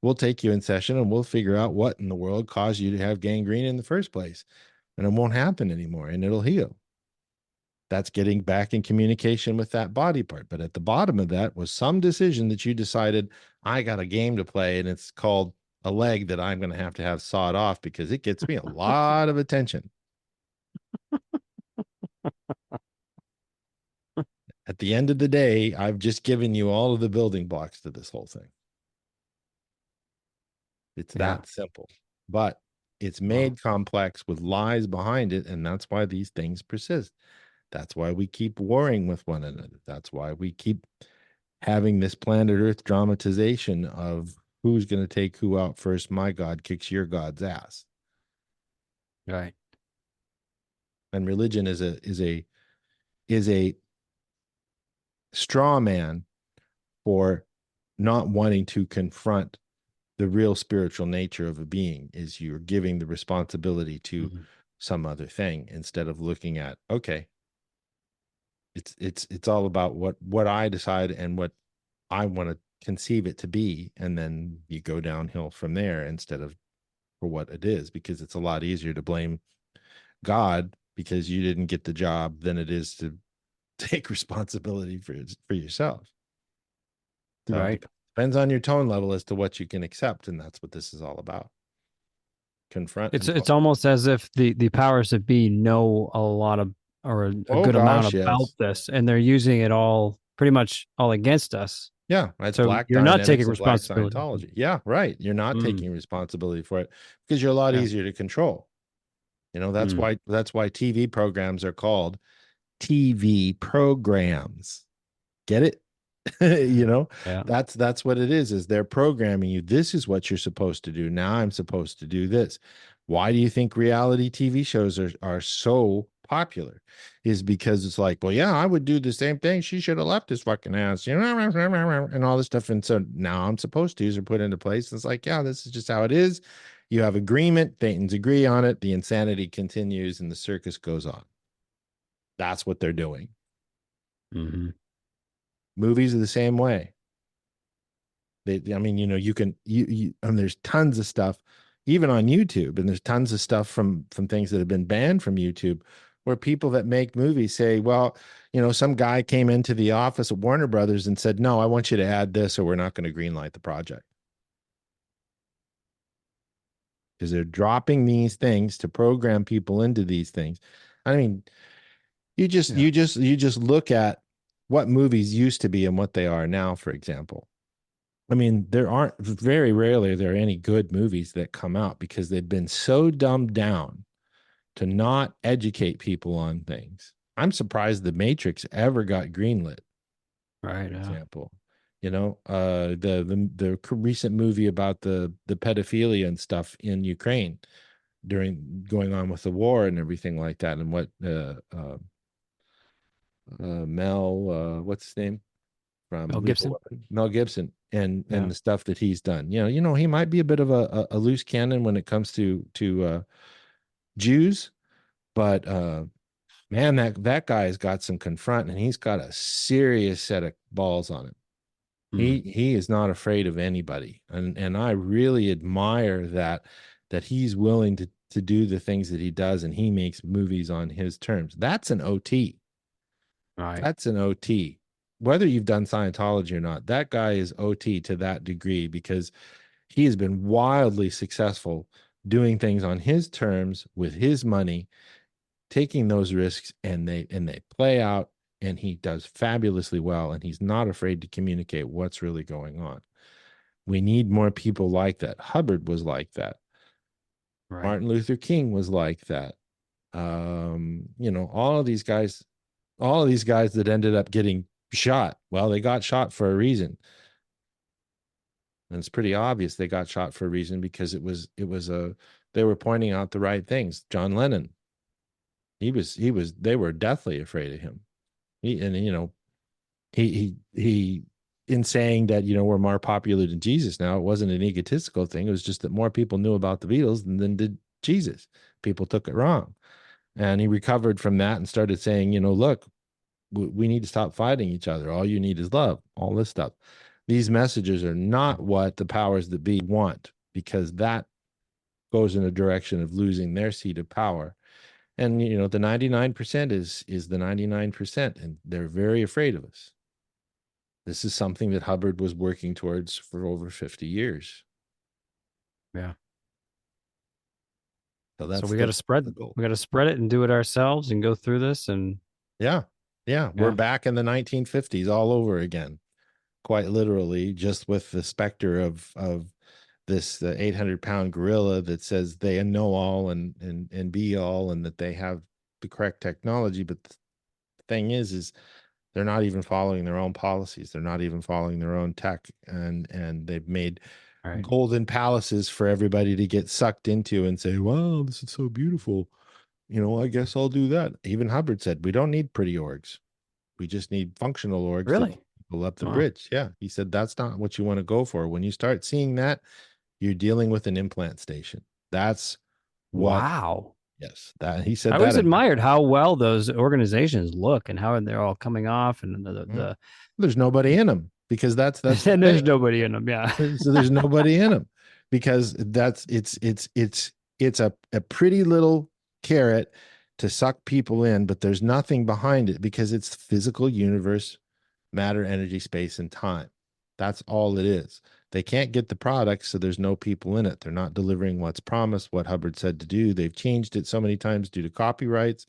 we'll take you in session and we'll figure out what in the world caused you to have gangrene in the first place. And it won't happen anymore, and it'll heal. That's getting back in communication with that body part. But at the bottom of that was some decision that you decided, I got a game to play, and it's called a leg that I'm going to have sawed off, because it gets me a lot of attention. At the end of the day, I've just given you all of the building blocks to this whole thing. It's that simple, but it's made complex with lies behind it. And that's why these things persist. That's why we keep warring with one another. That's why we keep having this planet Earth dramatization of who's going to take who out first. My God kicks your God's ass. Right. And religion is a straw man for not wanting to confront the real spiritual nature of a being. Is you're giving the responsibility to some other thing, instead of looking at, okay, it's all about what I decide and what I want to conceive it to be, and then you go downhill from there instead of for what it is, because it's a lot easier to blame God because you didn't get the job than it is to take responsibility for yourself. So Right. it depends on your tone level as to what you can accept, and that's what this is all about. Confront. It's almost as if the powers that be know a lot of, or a good amount about this, and they're using it all pretty much all against us. Yeah, that's so black you're not taking Dianetics and black responsibility. Scientology. Yeah, right. You're not taking responsibility for it because you're a lot easier to control. You know, that's why TV programs are called TV programs. Get it? You know, that's what it is they're programming you. This is what you're supposed to do. Now I'm supposed to do this. Why do you think reality TV shows are so popular? Is because it's like, well, yeah, I would do the same thing. She should have left his fucking ass, you know, and all this stuff. And so now I'm supposed to. These are put into place. It's like, yeah, this is just how it is. You have agreement. Thetans agree on it. The insanity continues and the circus goes on. That's what they're doing. Mm-hmm. Movies are the same way. I mean, you know, you can, and there's tons of stuff, even on YouTube, and there's tons of stuff from things that have been banned from YouTube, where people that make movies say, well, you know, some guy came into the office at Warner Brothers and said, no, I want you to add this, or we're not going to greenlight the project. Because they're dropping these things to program people into these things. I mean, you just look at what movies used to be and what they are now, for example. I mean, very rarely are there any good movies that come out because they've been so dumbed down to not educate people on things. I'm surprised The Matrix ever got greenlit. Right. For example, you know, the recent movie about the pedophilia and stuff in Ukraine during going on with the war and everything like that, and what what's his name from Mel Gibson and the stuff that he's done. You know, he might be a bit of a loose cannon when it comes to Jews, but man, that guy's got some confront, and he's got a serious set of balls on him. He is not afraid of anybody, and I really admire that he's willing to do the things that he does, and he makes movies on his terms. That's an OT. Right. That's an OT. Whether you've done Scientology or not, that guy is OT to that degree, because he has been wildly successful doing things on his terms with his money, taking those risks, and they play out, and he does fabulously well, and he's not afraid to communicate what's really going on. We need more people like that. Hubbard was like that. Right. Martin Luther King was like that. You know, all of these guys that ended up getting shot, well, they got shot for a reason. And it's pretty obvious they got shot for a reason, because they were pointing out the right things. John Lennon, they were deathly afraid of him. He in saying that, you know, we're more popular than Jesus now, it wasn't an egotistical thing. It was just that more people knew about the Beatles than did Jesus. People took it wrong. And he recovered from that and started saying, you know, look, we need to stop fighting each other. All you need is love, all this stuff. These messages are not what the powers that be want, because that goes in a direction of losing their seat of power. And, you know, the 99% is the 99%, and they're very afraid of us. This is something that Hubbard was working towards for over 50 years. Yeah. So we got to spread it and do it ourselves and go through this. And yeah. We're back in the 1950s all over again, quite literally, just with the specter of this 800-pound gorilla that says they know all and be all, and that they have the correct technology. But the thing is they're not even following their own policies. They're not even following their own tech, and they've made golden palaces for everybody to get sucked into and say, wow, this is so beautiful. You know, I guess I'll do that. Even Hubbard said, we don't need pretty orgs. We just need functional orgs. Really? To pull up the bridge. Yeah. He said, that's not what you want to go for. When you start seeing that, you're dealing with an implant station. That's what Yes, that he said I that. always admired how well those organizations look and how they're all coming off, and there's nobody in them because that's and there's nobody in them. Yeah. So there's nobody in them because it's a pretty little carrot to suck people in, but there's nothing behind it because it's physical universe, matter, energy, space, and time. That's all it is. They can't get the product, so there's no people in it. They're not delivering what's promised, what Hubbard said to do. They've changed it so many times due to copyrights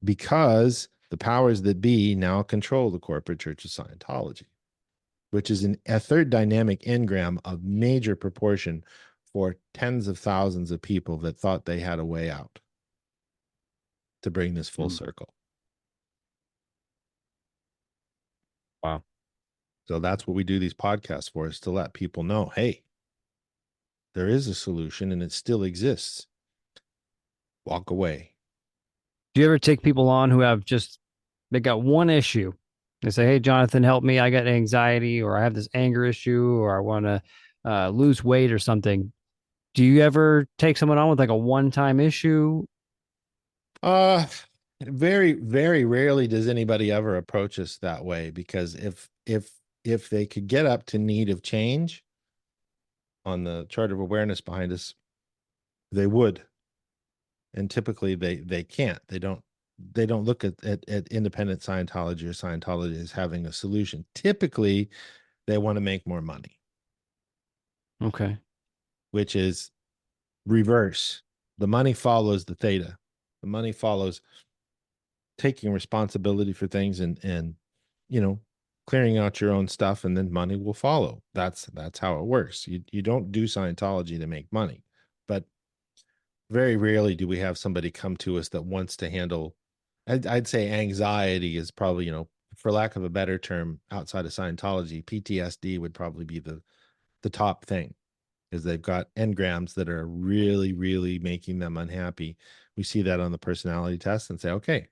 because the powers that be now control the corporate Church of Scientology, which is a third dynamic engram of major proportion for tens of thousands of people that thought they had a way out to bring this full circle. Wow. So that's what we do these podcasts for, is to let people know, hey, there is a solution and it still exists. Walk away. Do you ever take people on who have they got one issue? They say, hey, Jonathan, help me. I got anxiety, or I have this anger issue, or I want to lose weight or something. Do you ever take someone on with like a one-time issue? Very, very rarely does anybody ever approach us that way, because if they could get up to need of change on the chart of awareness behind us, they would. And typically they can't. They don't look at independent Scientology or Scientology as having a solution. Typically, they want to make more money. Okay. Which is reverse. The money follows the theta. The money follows taking responsibility for things and clearing out your own stuff, and then money will follow. That's how it works. You don't do Scientology to make money. But very rarely do we have somebody come to us that wants to handle, I'd say anxiety is probably, for lack of a better term, outside of Scientology, PTSD would probably be the top thing, is they've got engrams that are really, really making them unhappy. We see that on the personality test and say, okay,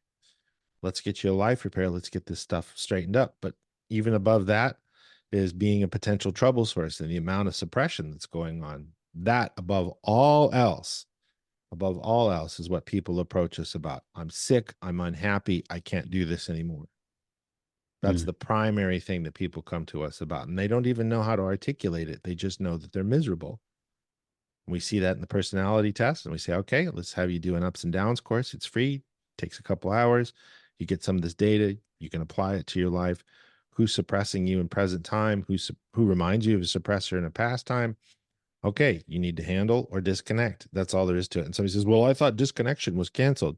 let's get you a life repair. Let's get this stuff straightened up. But even above that is being a potential trouble source and the amount of suppression that's going on. That above all else is what people approach us about. I'm sick. I'm unhappy. I can't do this anymore. That's the primary thing that people come to us about. And they don't even know how to articulate it. They just know that they're miserable. We see that in the personality test, and we say, okay, let's have you do an ups and downs course. It's free. Takes a couple hours. You get some of this data. You can apply it to your life. Who's suppressing you in present time? Who reminds you of a suppressor in a past time? Okay, you need to handle or disconnect. That's all there is to it. And somebody says, well, I thought disconnection was canceled.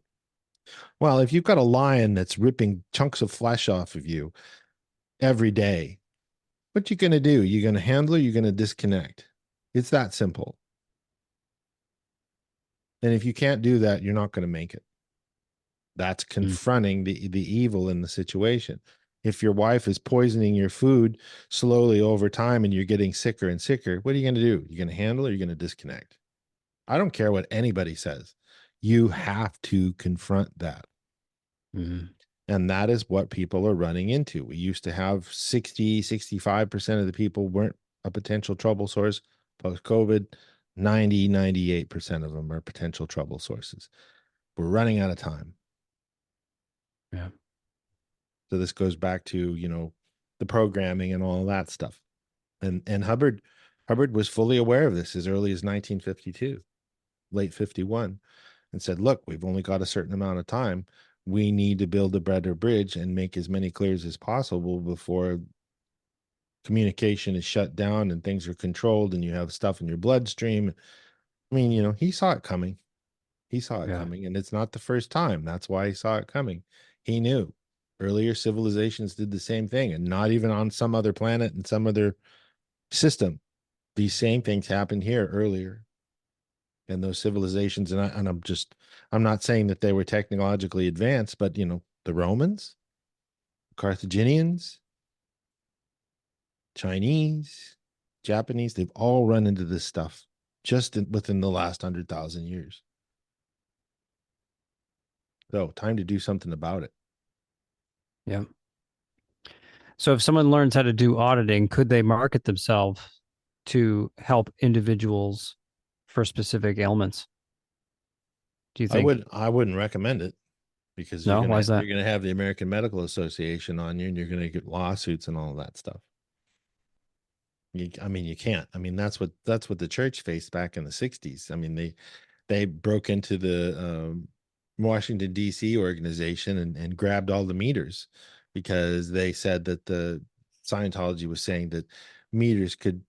Well, if you've got a lion that's ripping chunks of flesh off of you every day, what you going to do? You're going to handle or you're going to disconnect. It's that simple. And if you can't do that, you're not going to make it. That's confronting the evil in the situation. If your wife is poisoning your food slowly over time and you're getting sicker and sicker, what are you going to do? You're going to handle or you're going to disconnect? I don't care what anybody says. You have to confront that. And that is what people are running into. We used to have 65% of the people weren't a potential trouble source. Post-COVID, 98% of them are potential trouble sources. We're running out of time. Yeah. So this goes back to, the programming and all of that stuff. And Hubbard was fully aware of this as early as 1952, late 51, and said, look, we've only got a certain amount of time. We need to build a better bridge and make as many clears as possible before communication is shut down and things are controlled and you have stuff in your bloodstream. I mean, he saw it coming. He saw it coming, and it's not the first time. That's why he saw it coming. He knew. Earlier civilizations did the same thing, and not even on some other planet and some other system. These same things happened here earlier. And those civilizations, I'm not saying that they were technologically advanced, but the Romans, Carthaginians, Chinese, Japanese, they've all run into this stuff just within the last 100,000 years. So time to do something about it. Yeah. So if someone learns how to do auditing, could they market themselves to help individuals for specific ailments? Do you think? I wouldn't recommend it, because No, why is that? you're gonna have the American Medical Association on you, and you're gonna get lawsuits and all that stuff. I mean, you can't. I mean, that's what the church faced back in the 60s. I mean, they broke into the Washington D.C. organization and grabbed all the meters, because they said that the Scientology was saying that meters could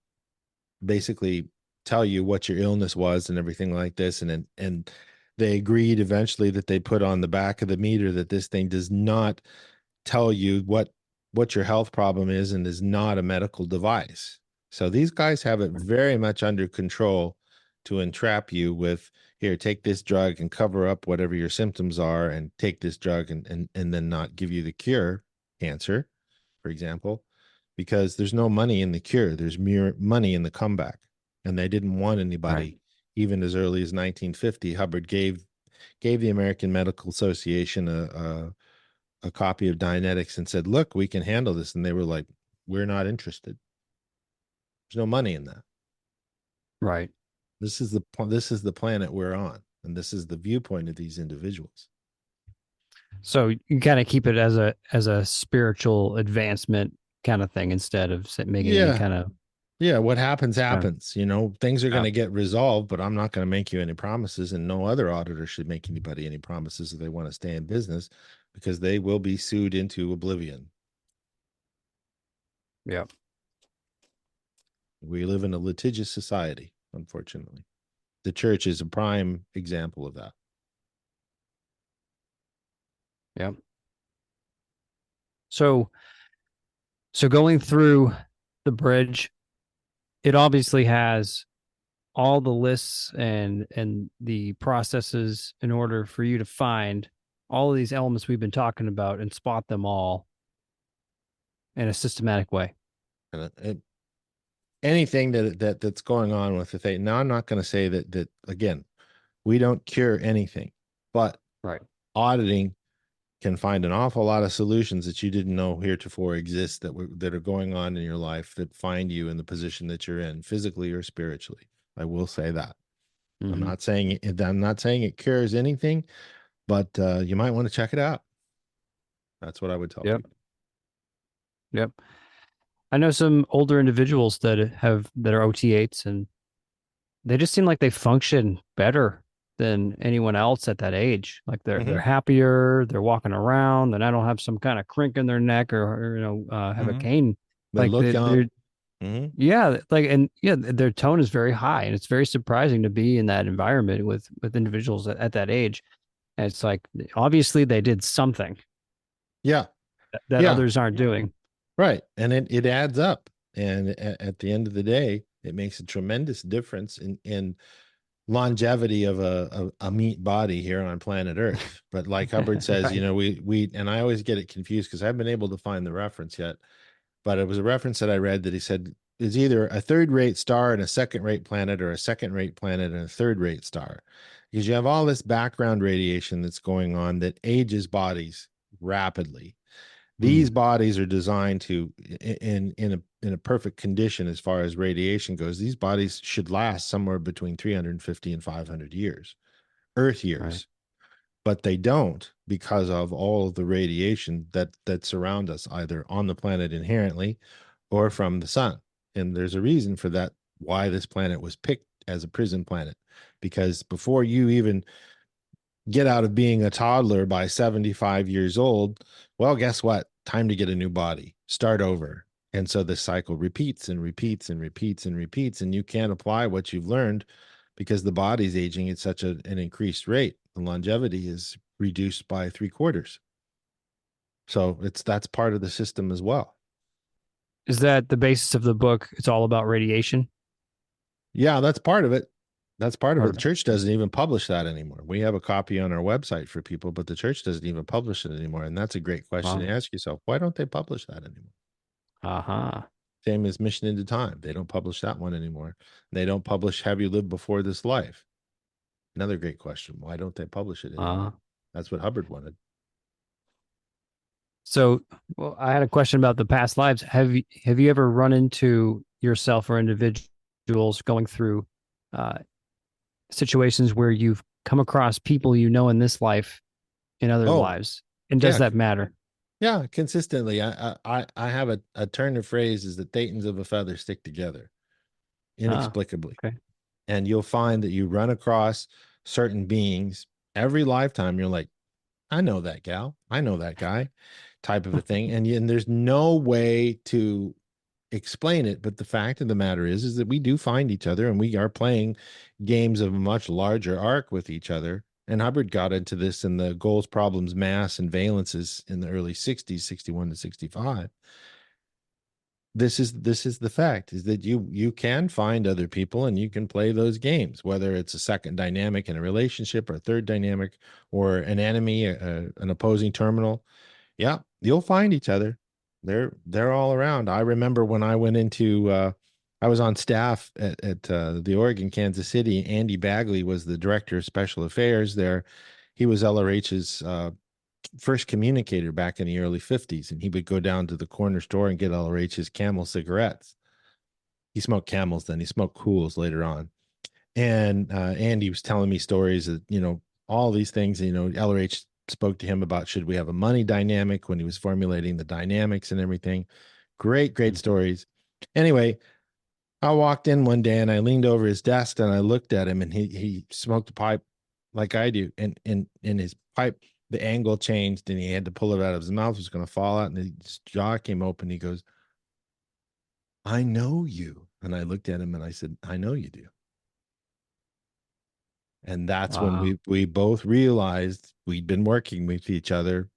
basically tell you what your illness was and everything like this, and they agreed eventually that they put on the back of the meter that this thing does not tell you what your health problem is, and is not a medical device. So these guys have it very much under control to entrap you with, here, take this drug and cover up whatever your symptoms are, and take this drug and then not give you the cure, cancer, for example, because there's no money in the cure. There's mere money in the comeback. And they didn't want anybody, Right. even as early as 1950. Hubbard gave the American Medical Association a copy of Dianetics and said, look, we can handle this. And they were like, we're not interested. There's no money in that. Right. This is the planet we're on, and this is the viewpoint of these individuals. So you kind of keep it as a spiritual advancement kind of thing, instead of making any kind of. Yeah, what happens. You know, things are going to get resolved, but I'm not going to make you any promises, and no other auditor should make anybody any promises if they want to stay in business, because they will be sued into oblivion. Yeah. We live in a litigious society, unfortunately. The church is a prime example of that. Yeah. So going through the bridge, it obviously has all the lists and the processes in order for you to find all of these elements we've been talking about and spot them all in a systematic way. And anything that's going on with the thing. Now, I'm not going to say that again, we don't cure anything, but right, auditing can find an awful lot of solutions that you didn't know heretofore exist, that are going on in your life, that find you in the position that you're in, physically or spiritually. I will say that. mm-hmm. I'm not saying it cures anything, but you might want to check it out. That's what I would tell people. Yep. I know some older individuals that are OT8s, and they just seem like they function better than anyone else at that age. Like they're happier, they're walking around, and I don't have some kind of crink in their neck or have a cane. They look young. Yeah, their tone is very high, and it's very surprising to be in that environment with individuals at that age. And it's like, obviously they did something. Yeah. That others aren't doing. Right. And it adds up. And at the end of the day, it makes a tremendous difference in longevity of a meat body here on planet Earth. But like Hubbard says, right. we and I always get it confused because I haven't been able to find the reference yet, but it was a reference that I read that he said is either a third-rate star and a second-rate planet, or a second-rate planet and a third-rate star, because you have all this background radiation that's going on that ages bodies rapidly. These bodies are designed to, in a perfect condition as far as radiation goes, these bodies should last somewhere between 350 and 500 years, Earth years. Right. But they don't, because of all of the radiation that surround us, either on the planet inherently or from the sun. And there's a reason for that, why this planet was picked as a prison planet, because before you even get out of being a toddler by 75 years old, well, guess what? Time to get a new body, start over. And so this cycle repeats and repeats and repeats and repeats, and you can't apply what you've learned because the body's aging at such an increased rate. The longevity is reduced by 3/4. So that's part of the system as well. Is that the basis of the book? It's all about radiation? Yeah, that's part of it. That's part of it. The church doesn't even publish that anymore. We have a copy on our website for people, but the church doesn't even publish it anymore. And that's a great question to ask yourself. Why don't they publish that anymore? Same as Mission into Time. They don't publish that one anymore. They don't publish Have You Lived Before This Life? Another great question. Why don't they publish it anymore? That's what Hubbard wanted. So, well, I had a question about the past lives. Have you ever run into yourself or individuals going through situations where you've come across people you know in this life in other Oh, lives? And does yeah. that matter? Yeah, consistently. I have a turn of phrase is that thetans of a feather stick together inexplicably. Okay. And you'll find that you run across certain beings every lifetime. You're like, I know that gal, I know that guy, type of a thing. And there's no way to explain it. But the fact of the matter is that we do find each other, and we are playing games of a much larger arc with each other. And Hubbard got into this in the goals, problems, mass, and valences in the early 60s, 61 to 65. This is the fact, is that you can find other people and you can play those games, whether it's a second dynamic in a relationship or a third dynamic or an enemy, an opposing terminal. Yeah, you'll find each other. They're all around. I remember when I went into I was on staff at the Oregon, Kansas City. Andy Bagley was the director of special affairs there. He was LRH's first communicator back in the early 50s, and he would go down to the corner store and get LRH's Camel cigarettes. He smoked Camels, then he smoked Cools later on. And Andy was telling me stories that, all these things, LRH spoke to him about, should we have a money dynamic, when he was formulating the dynamics and everything. Great stories. Anyway, I walked in one day and I leaned over his desk and I looked at him, and he smoked a pipe like I do. And in his pipe, the angle changed and he had to pull it out of his mouth. It was going to fall out, and his jaw came open. He goes, I know you. And I looked at him and I said, I know you do. And that's when we both realized we'd been working with each other,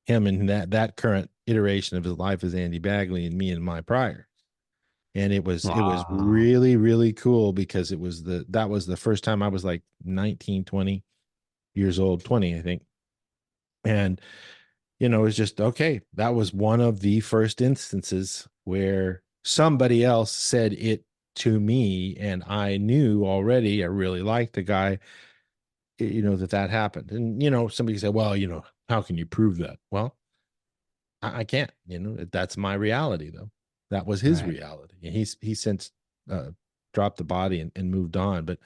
him in that current iteration of his life as Andy Bagley, and me in my prior. And it was really, really cool, because that was the first time I was like 19, 20 years old, 20, I think. And, it was just, okay, that was one of the first instances where somebody else said it to me, and I knew already I really liked the guy, that happened. And, somebody said, well, how can you prove that? Well, I can't, that's my reality, though. That was his reality. And he's since dropped the body and moved on, but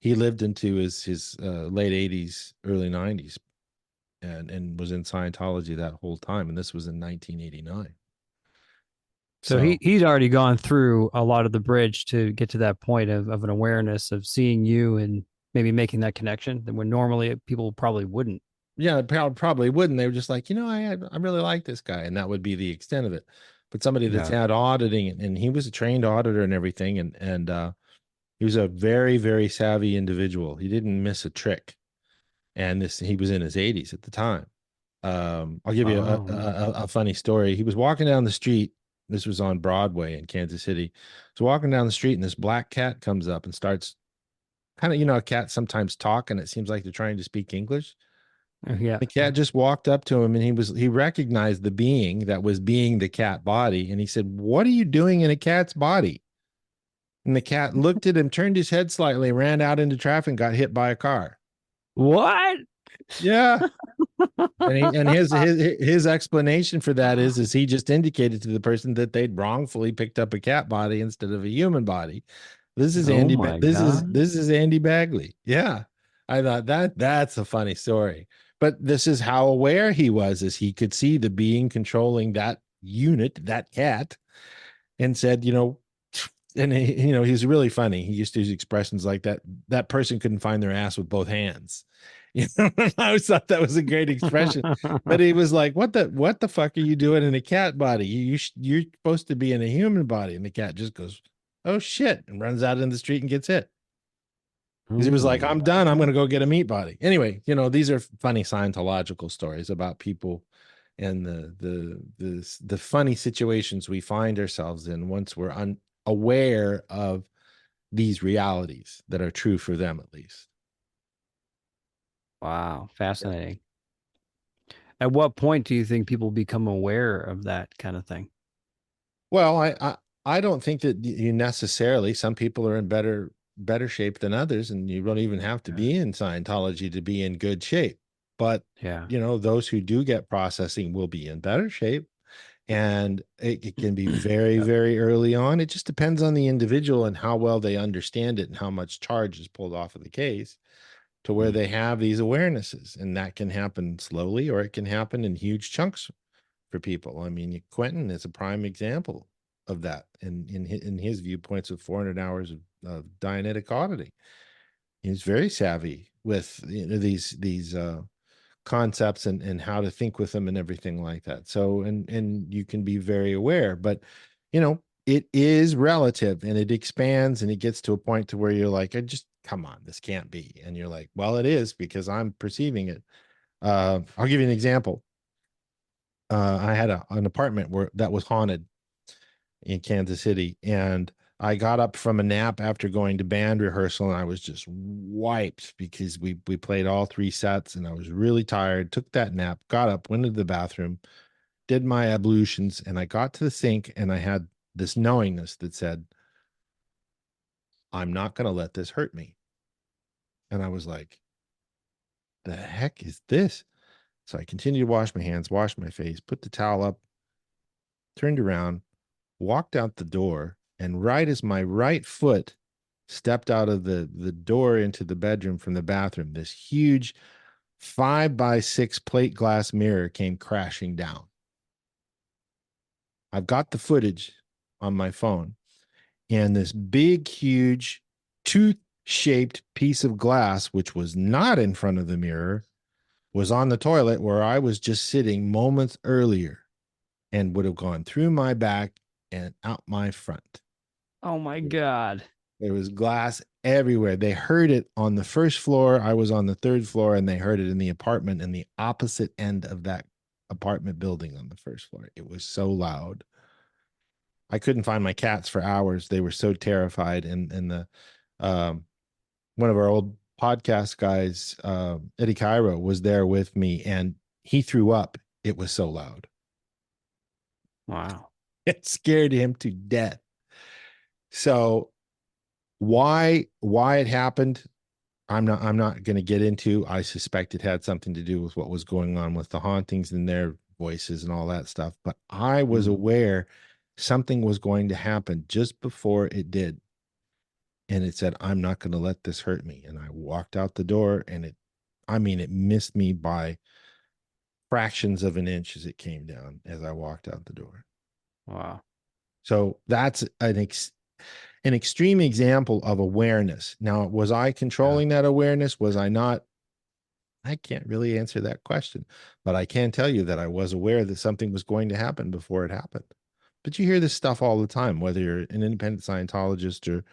he lived into his late 80s, early 90s, and was in Scientology that whole time. And this was in 1989. So he's already gone through a lot of the bridge to get to that point of an awareness of seeing you and maybe making that connection that when normally people probably wouldn't. Yeah, probably wouldn't. They were just like, I really like this guy, and that would be the extent of it. But somebody that's had auditing, and he was a trained auditor and everything, and he was a very, very savvy individual. He didn't miss a trick. And he was in his 80s at the time. I'll give you a funny story. He was walking down the street. This was on Broadway in Kansas City. So walking down the street, and this black cat comes up and starts kind of, a cat sometimes talk, and it seems like they're trying to speak English. Yeah. The cat just walked up to him, and he recognized the being that was being the cat body. And he said, what are you doing in a cat's body? And the cat looked at him, turned his head slightly, ran out into traffic, and got hit by a car. What? Yeah. And his explanation for that is he just indicated to the person that they'd wrongfully picked up a cat body instead of a human body. This is Andy. This is Andy Bagley. Yeah. I thought that's a funny story. But this is how aware he was, as he could see the being controlling that unit, that cat, and said, and he's really funny. He used to use expressions like that person couldn't find their ass with both hands. I always thought that was a great expression. But he was like, what the fuck are you doing in a cat body? You're supposed to be in a human body. And the cat just goes, oh shit, and runs out in the street and gets hit. Because he was like, I'm done. I'm going to go get a meat body. Anyway, these are funny Scientological stories about people and the funny situations we find ourselves in once we're unaware of these realities that are true for them, at least. Wow. Fascinating. At what point do you think people become aware of that kind of thing? Well, I don't think that you necessarily, some people are in better shape than others, and you don't even have to be in Scientology to be in good shape. But those who do get processing will be in better shape, and it can be very, very early on. It just depends on the individual and how well they understand it and how much charge is pulled off of the case. to where they have these awarenesses, and that can happen slowly or it can happen in huge chunks for people. I mean, Quentin is a prime example of that in his viewpoints of 400 hours of Dianetic auditing. He's very savvy with these concepts and how to think with them and everything like that. So, and you can be very aware, but it is relative and it expands and it gets to a point to where you're like, I just, come on, this can't be. And you're like, well, it is because I'm perceiving it. I'll give you an example. I had an apartment that was haunted in Kansas City, and I got up from a nap after going to band rehearsal, and I was just wiped because we played all 3 sets, and I was really tired. Took that nap, got up, went into the bathroom, did my ablutions, and I got to the sink, and I had this knowingness that said, I'm not going to let this hurt me. And I was like, the heck is this? So I continued to wash my hands, wash my face, put the towel up, turned around, walked out the door, and right as my right foot stepped out of the door into the bedroom from the bathroom, this huge 5x6 plate glass mirror came crashing down. I've got the footage on my phone, and this big, huge, tooth-shaped piece of glass, which was not in front of the mirror, was on the toilet where I was just sitting moments earlier, and would have gone through my back and out my front. Oh my God. There was glass everywhere. They heard it on the first floor. I was on the 3rd floor, and they heard it in the apartment in the opposite end of that apartment building on the 1st floor. It was so loud. I couldn't find my cats for hours. They were so terrified. And the one of our old podcast guys, Eddie Cairo, was there with me, and he threw up. It was so loud. Wow. It scared him to death. So why it happened, I'm not going to get into. I suspect it had something to do with what was going on with the hauntings and their voices and all that stuff. But I was aware something was going to happen just before it did. And it said, I'm not going to let this hurt me. And I walked out the door, and it missed me by fractions of an inch as it came down as I walked out the door. Wow. So that's an extreme example of awareness. Now, was I controlling that awareness? Was I not? I can't really answer that question, but I can tell you that I was aware that something was going to happen before it happened. But you hear this stuff all the time, whether you're an independent Scientologist or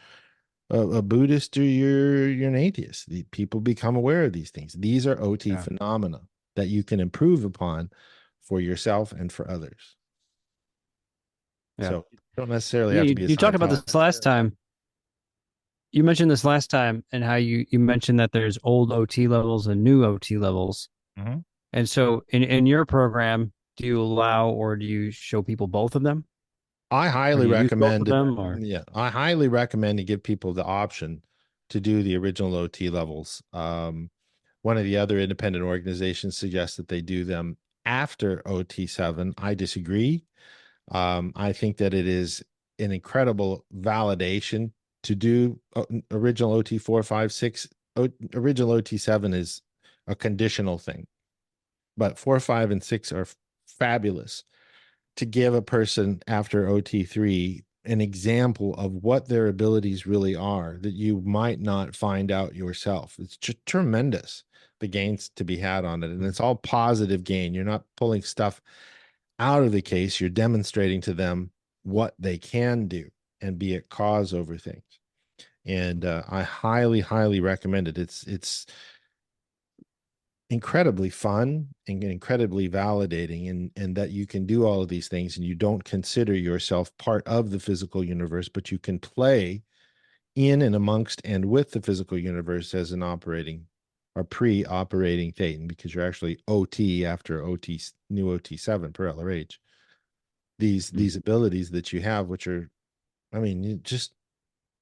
a Buddhist or you're an atheist. The people become aware of these things. These are OT phenomena that you can improve upon for yourself and for others. Yeah. So you don't necessarily have to be a Scientologist. You talked about this last time. You mentioned this last time, and how you mentioned that there's old OT levels and new OT levels. Mm-hmm. And so in your program, do you allow or do you show people both of them? I highly recommend I highly recommend to give people the option to do the original OT levels. One of the other independent organizations suggests that they do them after OT7. I disagree. I think that it is an incredible validation to do original OT 4, 5, 6. Original OT7 is a conditional thing, but 4, 5, and 6 are fabulous to give a person after OT3 an example of what their abilities really are that you might not find out yourself. It's just tremendous, the gains to be had on it. And it's all positive gain. You're not pulling stuff out of the case. You're demonstrating to them what they can do and be at cause over things. And I highly, highly recommend it. It's incredibly fun and incredibly validating, and that you can do all of these things and you don't consider yourself part of the physical universe, but you can play in and amongst and with the physical universe as an operating or pre-operating Thetan, because you're actually OT after new OT7 per LRH. These abilities that you have, which are, just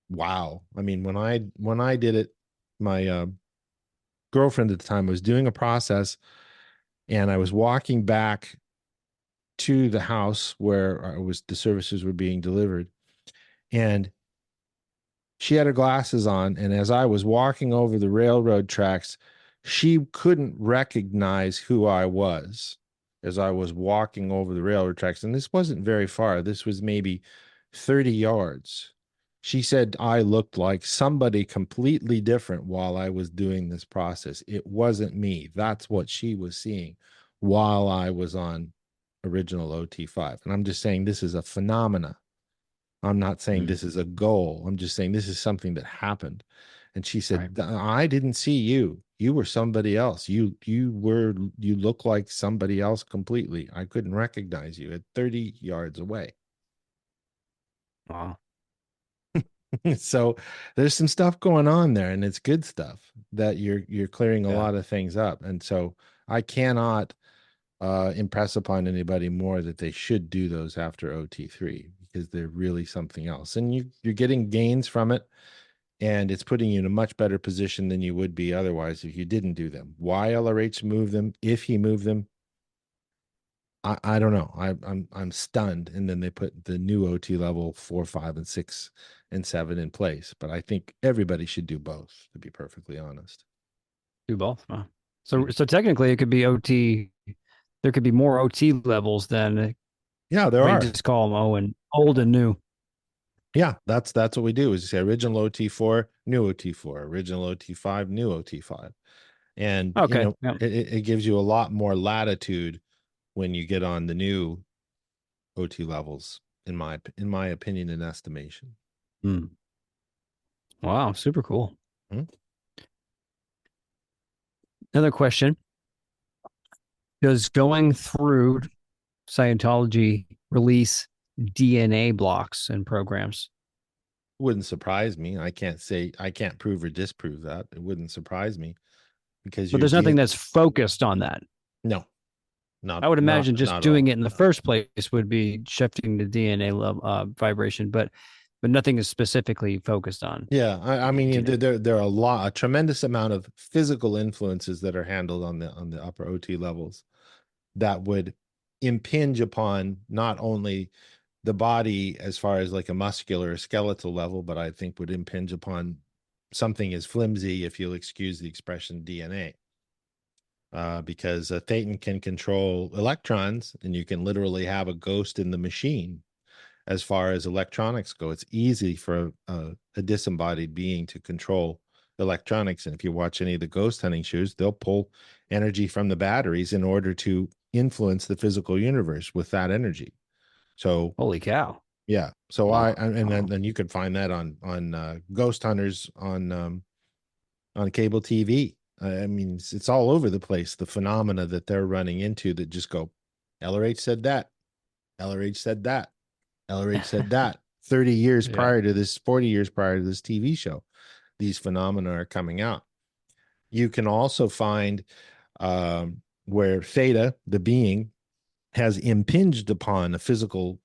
wow. When I did it, my girlfriend at the time was doing a process, and I was walking back to the house where the services were being delivered, and She had her glasses on, and as I was walking over the railroad tracks, she couldn't recognize who I was as I was walking over the railroad tracks. And this wasn't very far. This was maybe 30 yards. She said I looked like somebody completely different while I was doing this process. It wasn't me. That's what she was seeing while I was on original OT5. And I'm just saying this is a phenomena. I'm not saying this is a goal. I'm just saying this is something that happened. And she said, right. I didn't see you. You were somebody else. You look like somebody else completely. I couldn't recognize you at 30 yards away. Wow. So there's some stuff going on there, and it's good stuff that you're clearing a lot of things up. And so I cannot impress upon anybody more that they should do those after OT3, because they're really something else. And you're getting gains from it, and it's putting you in a much better position than you would be otherwise if you didn't do them. Why LRH moved them, if he moved them, I don't know. I'm stunned. And then they put the new OT level 4, 5, and 6, and 7 in place. But I think everybody should do both, to be perfectly honest. Do both. Wow. So technically it could be OT. There could be more OT levels than there are. Just call them old and new. Yeah, that's what we do. Is you say original OT4, new OT4, original OT5, new OT5, and it gives you a lot more latitude when you get on the new OT levels, in my opinion and estimation. Wow, super cool. Another question: does going through Scientology release DNA blocks and programs? Wouldn't surprise me. I can't prove or disprove that. It wouldn't surprise me, because but there's nothing that's focused on that. No, I would imagine just doing it in the first place would be shifting the DNA level, vibration, but nothing is specifically focused on. Yeah, I mean, there are a tremendous amount of physical influences that are handled on the upper OT levels that would impinge upon not only the body as far as like a muscular or skeletal level, but I think would impinge upon something as flimsy, if you'll excuse the expression, DNA. Because a Thetan can control electrons, and you can literally have a ghost in the machine. As far as electronics go, it's easy for a disembodied being to control electronics. And if you watch any of the ghost hunting shows, they'll pull energy from the batteries in order to influence the physical universe with that energy. So holy cow. Yeah. So wow. Then you could find that on ghost hunters on cable TV. I mean, it's all over the place, the phenomena that they're running into that just go, LRH said that, LRH said that, LRH said that. 30 years prior to this, 40 years prior to this TV show, these phenomena are coming out. You can also find where Theta, the being, has impinged upon a physical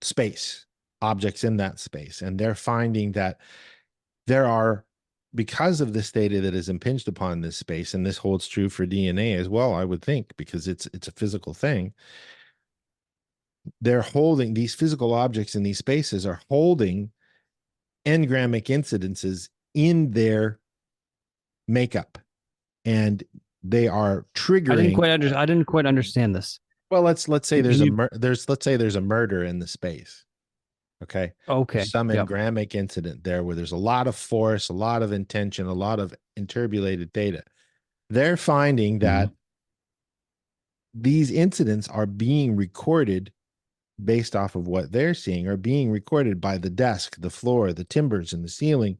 space, objects in that space. And they're finding that there are, because of this data that is impinged upon this space, and this holds true for DNA as well, I would think, because it's a physical thing. They're holding these physical objects in these spaces are holding engrammic incidences in their makeup, and they are triggering. I didn't quite understand this. Well, let's say there's a murder in the space. Okay. There's some engrammic incident there where there's a lot of force, a lot of intention, a lot of interpolated data. They're finding that these incidents are being recorded based off of what they're seeing, are being recorded by the desk, the floor, the timbers, and the ceiling,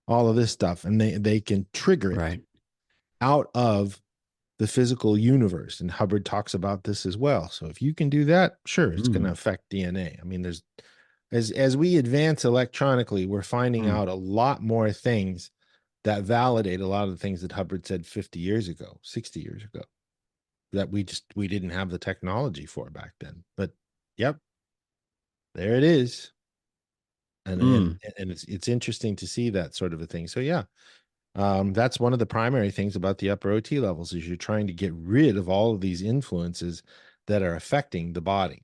all of this stuff. And they can trigger it out of the physical universe. And Hubbard talks about this as well. So if you can do that, sure, it's going to affect DNA. I mean, as we advance electronically, we're finding out a lot more things that validate a lot of the things that Hubbard said 50 years ago, 60 years ago, that we didn't have the technology for back then. But yep, there it is. And it's interesting to see that sort of a thing. So yeah, that's one of the primary things about the upper OT levels, is you're trying to get rid of all of these influences that are affecting the body,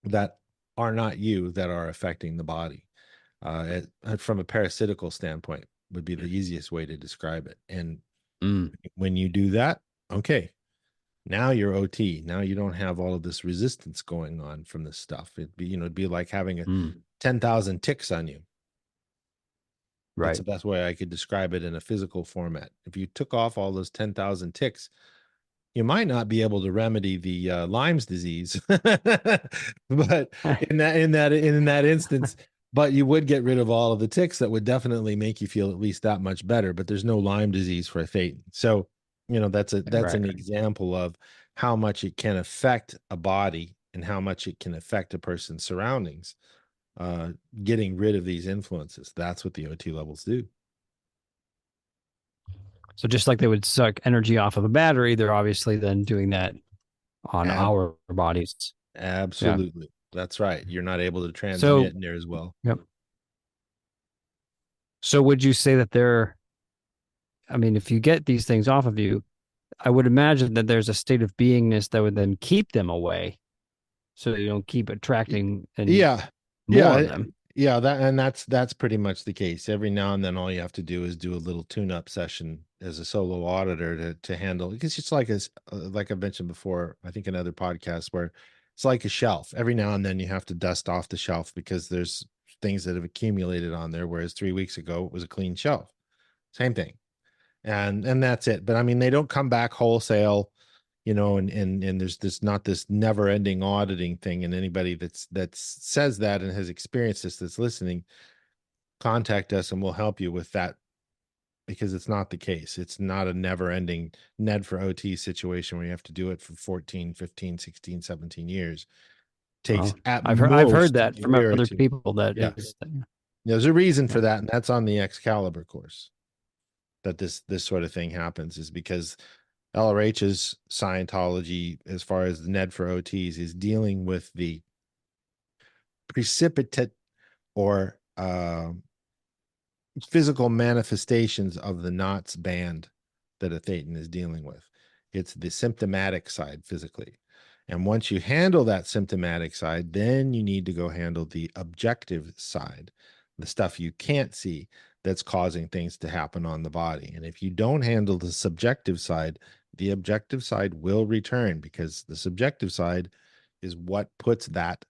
that are not you, that are affecting the body. from a parasitical standpoint would be the easiest way to describe it. And Mm. when you do that, okay, now you're OT. Now you don't have all of this resistance going on from this stuff. It'd be like having 10,000 ticks on you. Right. That's the best way I could describe it in a physical format. If you took off all those 10,000 ticks, you might not be able to remedy the Lyme's disease, but in that instance, but you would get rid of all of the ticks that would definitely make you feel at least that much better. But there's no Lyme disease for a Thetan. So, that's an example of how much it can affect a body and how much it can affect a person's surroundings. Getting rid of these influences. That's what the OT levels do. So just like they would suck energy off of a battery, they're obviously then doing that on our bodies. Absolutely. Yeah. That's right. You're not able to transmit near as well. Yep. So would you say that if you get these things off of you, I would imagine that there's a state of beingness that would then keep them away so you don't keep attracting more of them. Yeah, that's pretty much the case. Every now and then, all you have to do is do a little tune-up session as a solo auditor to handle. Because it's like I mentioned before, I think in other podcasts, where it's like a shelf. Every now and then, you have to dust off the shelf because there's things that have accumulated on there. Whereas 3 weeks ago, it was a clean shelf. Same thing, and that's it. But I mean, they don't come back wholesale. And there's not this never-ending auditing thing. And anybody that says that and has experienced this that's listening, contact us and we'll help you with that, because it's not the case. It's not a never-ending Ned for OT situation where you have to do it for 14, 15, 16, 17 years. Takes I've heard that from other people that there's a reason for that, and that's on the Excalibur course, that this sort of thing happens, is because LRH's Scientology, as far as the Ned for OTs, is dealing with the precipitate or physical manifestations of the knots band that a Thetan is dealing with. It's the symptomatic side physically. And once you handle that symptomatic side, then you need to go handle the objective side, the stuff you can't see that's causing things to happen on the body. And if you don't handle the subjective side, the objective side will return, because the subjective side is what puts that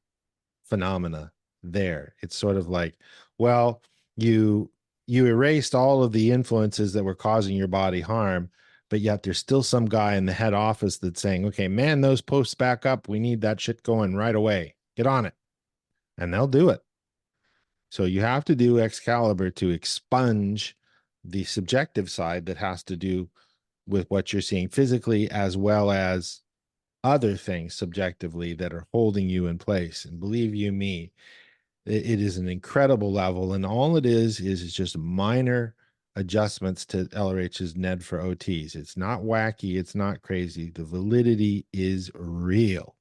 phenomena there. It's sort of like, well, you erased all of the influences that were causing your body harm, but yet there's still some guy in the head office that's saying, okay, man, those posts back up. We need that shit going right away. Get on it. And they'll do it. So you have to do Excalibur to expunge the subjective side that has to do with what you're seeing physically, as well as other things subjectively that are holding you in place. And believe you me, it is an incredible level. And all it is just minor adjustments to LRH's Ned for OTs. It's not wacky. It's not crazy. The validity is real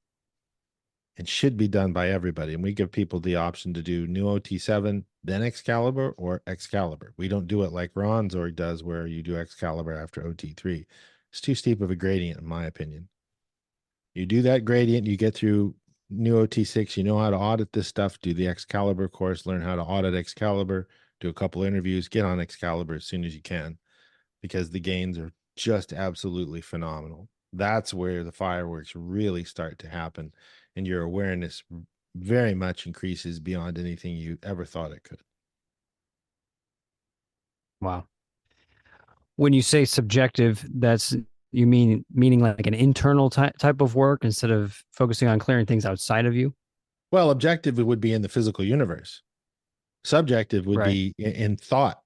and should be done by everybody. And we give people the option to do new OT7, then Excalibur, or Excalibur. We don't do it like Ron's org does, where you do Excalibur after OT3. It's too steep of a gradient, in my opinion. You do that gradient, you get through new OT6, you know how to audit this stuff, do the Excalibur course, learn how to audit Excalibur, do a couple interviews, get on Excalibur as soon as you can, because the gains are just absolutely phenomenal. That's where the fireworks really start to happen, and your awareness very much increases beyond anything you ever thought it could. Wow. When you say subjective, you meaning like an internal type of work instead of focusing on clearing things outside of you? Well, objective would be in the physical universe. Subjective would be in thought.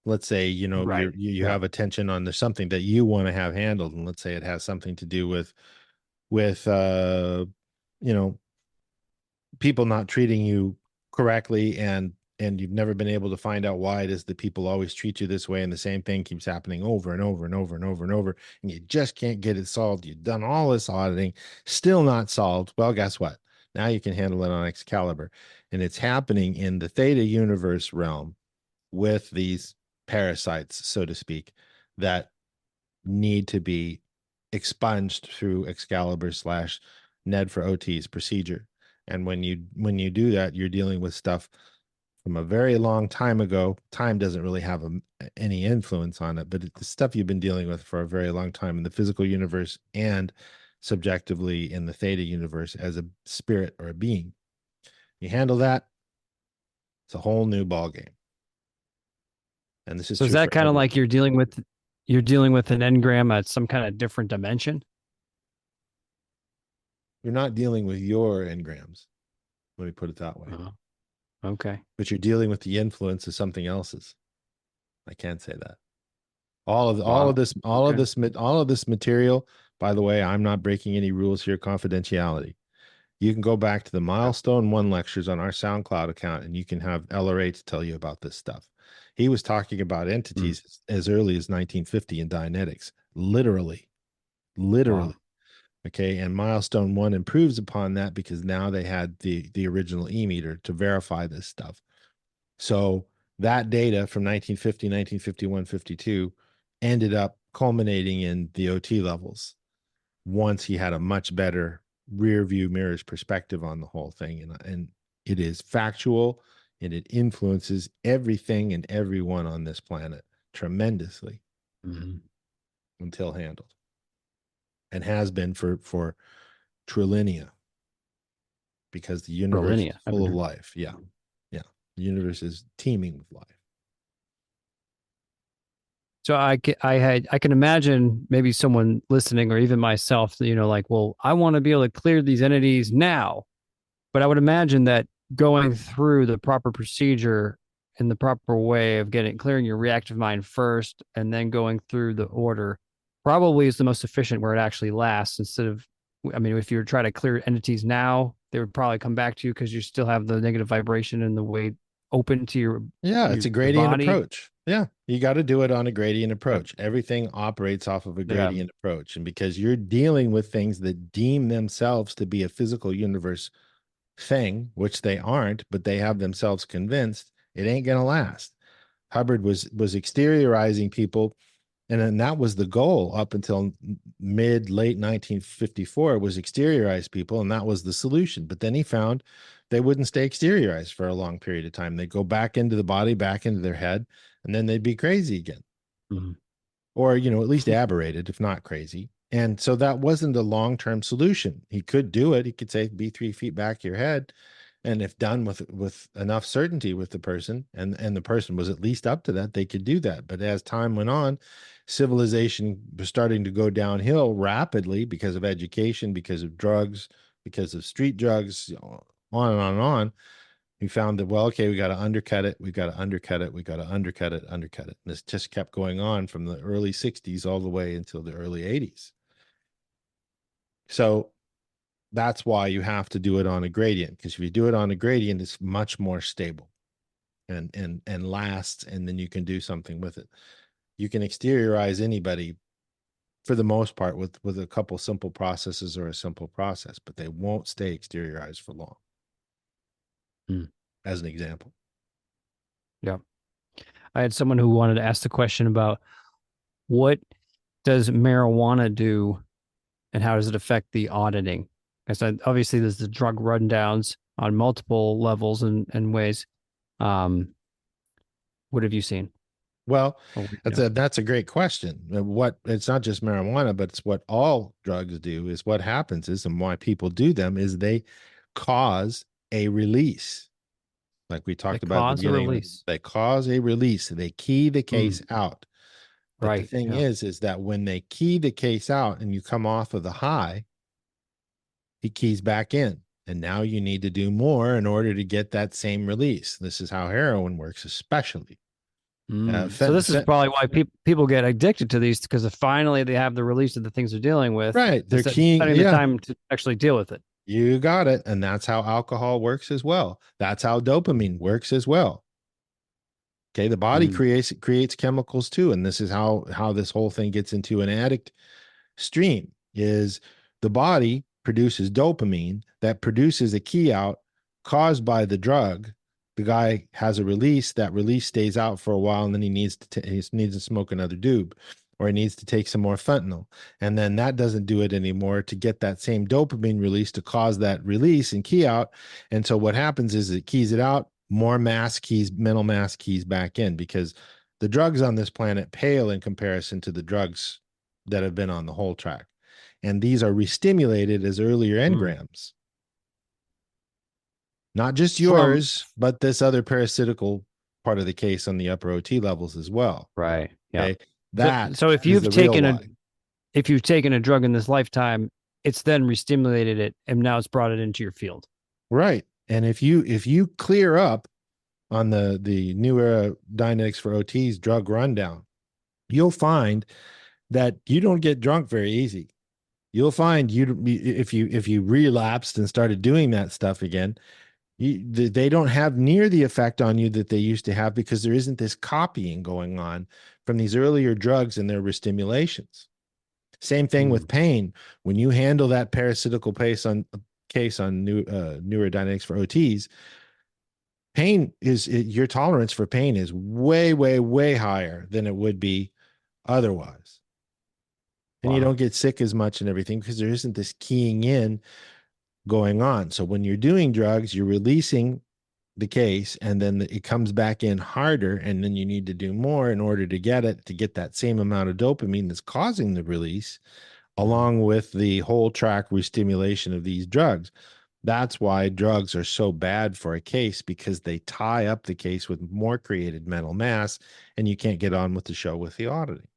Let's say, you have attention on something that you want to have handled. And let's say it has something to do with people not treating you correctly, and you've never been able to find out why it is that people always treat you this way, and the same thing keeps happening over and over and over and over and over, and you just can't get it solved. You've done all this auditing, still not solved. Well, guess what? Now you can handle it on Excalibur, and it's happening in the Theta universe realm with these parasites, so to speak, that need to be expunged through Excalibur / Ned for OT's procedure. And when you do that, you're dealing with stuff from a very long time ago. Time doesn't really have any influence on it, but it's the stuff you've been dealing with for a very long time in the physical universe and subjectively in the theta universe as a spirit or a being. You handle that, it's a whole new ball game. And this is so is that kind of like you're dealing with an engram at some kind of different dimension? You're not dealing with your engrams. Let me put it that way. Okay. But you're dealing with the influence of something else's. I can't say that. All of this material, by the way, I'm not breaking any rules here, confidentiality. You can go back to the Milestone 1 lectures on our SoundCloud account, and you can have LRA to tell you about this stuff. He was talking about entities as early as 1950 in Dianetics, literally. Wow. Okay, and Milestone 1 improves upon that because now they had the original e-meter to verify this stuff. So that data from 1950, 1951, 52 ended up culminating in the OT levels once he had a much better rear view mirrors perspective on the whole thing. And it is factual, and it influences everything and everyone on this planet tremendously until handled, and has been for trillinia, because the universe is full of life. Yeah. The universe is teeming with life. So I can imagine maybe someone listening, or even myself, like, well, I want to be able to clear these entities now. But I would imagine that going through the proper procedure in the proper way of clearing your reactive mind first, and then going through the order probably is the most efficient, where it actually lasts, instead of, I mean, if you were trying to clear entities now, they would probably come back to you because you still have the negative vibration and the weight open to your it's a gradient approach. Yeah, you got to do it on a gradient approach. Everything operates off of a gradient approach, and because you're dealing with things that deem themselves to be a physical universe thing, which they aren't, but they have themselves convinced, it ain't gonna last. Hubbard was exteriorizing people, and then that was the goal up until late 1954, was exteriorize people, and that was the solution. But then he found they wouldn't stay exteriorized for a long period of time. They'd go back into the body, back into their head, and then they'd be crazy again. Or, at least aberrated, if not crazy. And so that wasn't a long-term solution. He could do it. He could say, be 3 feet back your head. And if done with enough certainty with the person, and the person was at least up to that, they could do that. But as time went on, civilization was starting to go downhill rapidly because of education, because of drugs, because of street drugs, on and on and on. We found that, well, okay, we got to undercut it. We got to undercut it. We got to undercut it. And this just kept going on from the early 60s all the way until the early 80s. So that's why you have to do it on a gradient, because if you do it on a gradient, it's much more stable and lasts, and then you can do something with it. You can exteriorize anybody for the most part with a couple simple processes or a simple process, but they won't stay exteriorized for long. As an example. Yeah. I had someone who wanted to ask the question about, what does marijuana do and how does it affect the auditing? I said, obviously there's the drug rundowns on multiple levels and ways. What have you seen? Well, that's a great question. It's not just marijuana, but it's what all drugs do. Is what happens is, and why people do them, is they cause a release. Like we talked about at the beginning, they cause a release. They key the case out. But the thing is that when they key the case out and you come off of the high, he keys back in. And now you need to do more in order to get that same release. This is how heroin works, especially. So this is probably why people get addicted to these, because finally they have the release of the things they're dealing with. Right. They're spending the time to actually deal with it. You got it. And that's how alcohol works as well. That's how dopamine works as well. Okay. The body creates chemicals too. And this is how this whole thing gets into an addict stream, is the body produces dopamine that produces a key out caused by the drug. The guy has a release. That release stays out for a while, and then he needs to smoke another doob, or he needs to take some more fentanyl. And then that doesn't do it anymore to get that same dopamine release to cause that release and key out. And so what happens is it keys it out. more mass keys, mental mass keys back in, because the drugs on this planet pale in comparison to the drugs that have been on the whole track. And these are restimulated as earlier engrams. Not just yours, but this other parasitical part of the case on the upper OT levels as well. Right. Yeah. Okay. That so if you've taken a drug in this lifetime, it's then restimulated it, and now it's brought it into your field. Right. And if you clear up on the new era Dynetics for OTs drug rundown, you'll find that you don't get drunk very easy. You'll find if you relapsed and started doing that stuff again, they don't have near the effect on you that they used to have, because there isn't this copying going on from these earlier drugs and their restimulations. Same thing with pain. When you handle that parasitical case on newer Dynetics for OTs, your tolerance for pain is way, way, way higher than it would be otherwise. And you don't get sick as much and everything, because there isn't this keying in going on. So when you're doing drugs, you're releasing the case, and then it comes back in harder, and then you need to do more in order to get that same amount of dopamine that's causing the release, along with the whole track restimulation of these drugs. That's why drugs are so bad for a case, because they tie up the case with more created mental mass, and you can't get on with the show with the auditing.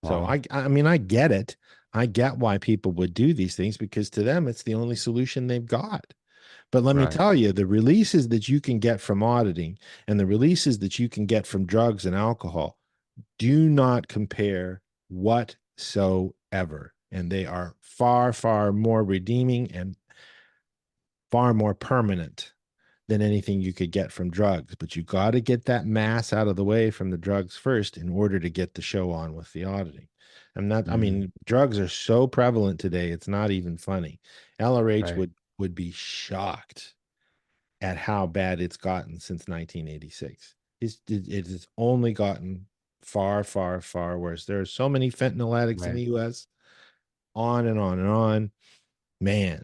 Wow. So I mean, I get it. I get why people would do these things, because to them, it's the only solution they've got. But let me tell you, the releases that you can get from auditing and the releases that you can get from drugs and alcohol do not compare whatsoever. And they are far, far more redeeming and far more permanent than anything you could get from drugs. But you got to get that mass out of the way from the drugs first in order to get the show on with the auditing. I mean, drugs are so prevalent today, it's not even funny. LRH would be shocked at how bad it's gotten since 1986. It has only gotten far, far, far worse. There are so many fentanyl addicts in the US, on and on and on. Man,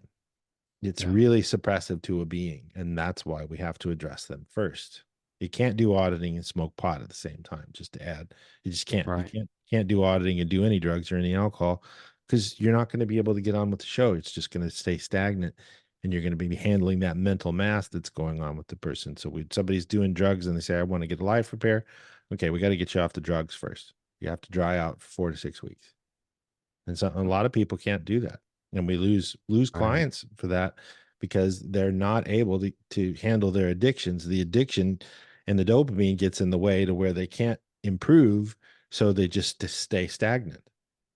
it's really suppressive to a being, and that's why we have to address them first. You can't do auditing and smoke pot at the same time, just to add. You just can't. You can't do auditing and do any drugs or any alcohol, because you're not going to be able to get on with the show. It's just going to stay stagnant, and you're going to be handling that mental mass that's going on with the person. So somebody's doing drugs and they say, I want to get a life repair. Okay, we got to get you off the drugs first. You have to dry out for 4 to 6 weeks. And so a lot of people can't do that. And we lose clients for that, because they're not able to handle their addictions. The addiction and the dopamine gets in the way to where they can't improve. So they just stay stagnant.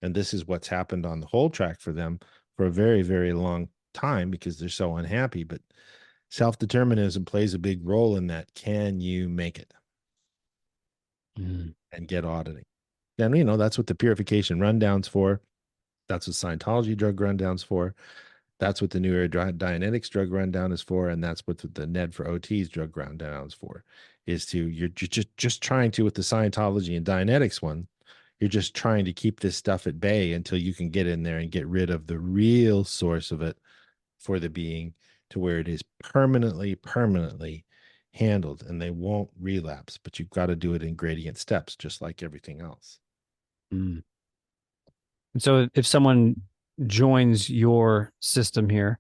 And this is what's happened on the whole track for them for a very, very long time, because they're so unhappy. But self-determinism plays a big role in that. Can you make it? And get auditing? And, that's what the purification rundown's for. That's what Scientology drug rundown's for. That's what the New Era Dianetics drug rundown is for. And that's what the NED for OTs drug rundown is for, you're just trying to, with the Scientology and Dianetics one, you're just trying to keep this stuff at bay until you can get in there and get rid of the real source of it for the being, to where it is permanently handled and they won't relapse. But you've got to do it in gradient steps, just like everything else. And so if someone joins your system here,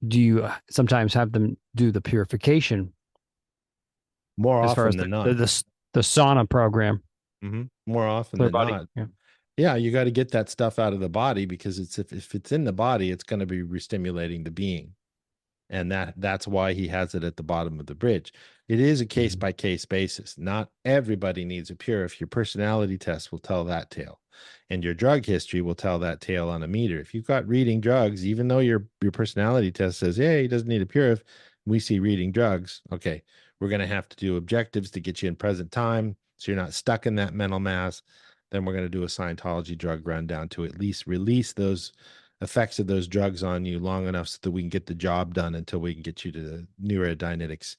do you sometimes have them do the purification? More often than not. The sauna program. More often than not. Yeah, you got to get that stuff out of the body, because if it's in the body, it's going to be restimulating the being. And that's why he has it at the bottom of the bridge. It is a case-by-case basis. Not everybody needs a purif. Your personality test will tell that tale. And your drug history will tell that tale on a meter. If you've got reading drugs, even though your personality test says, hey, he doesn't need a purif, we see reading drugs. Okay, we're going to have to do objectives to get you in present time, so you're not stuck in that mental mass. Then we're going to do a Scientology drug rundown to at least release those effects of those drugs on you long enough so that we can get the job done, until we can get you to the New Era Dianetics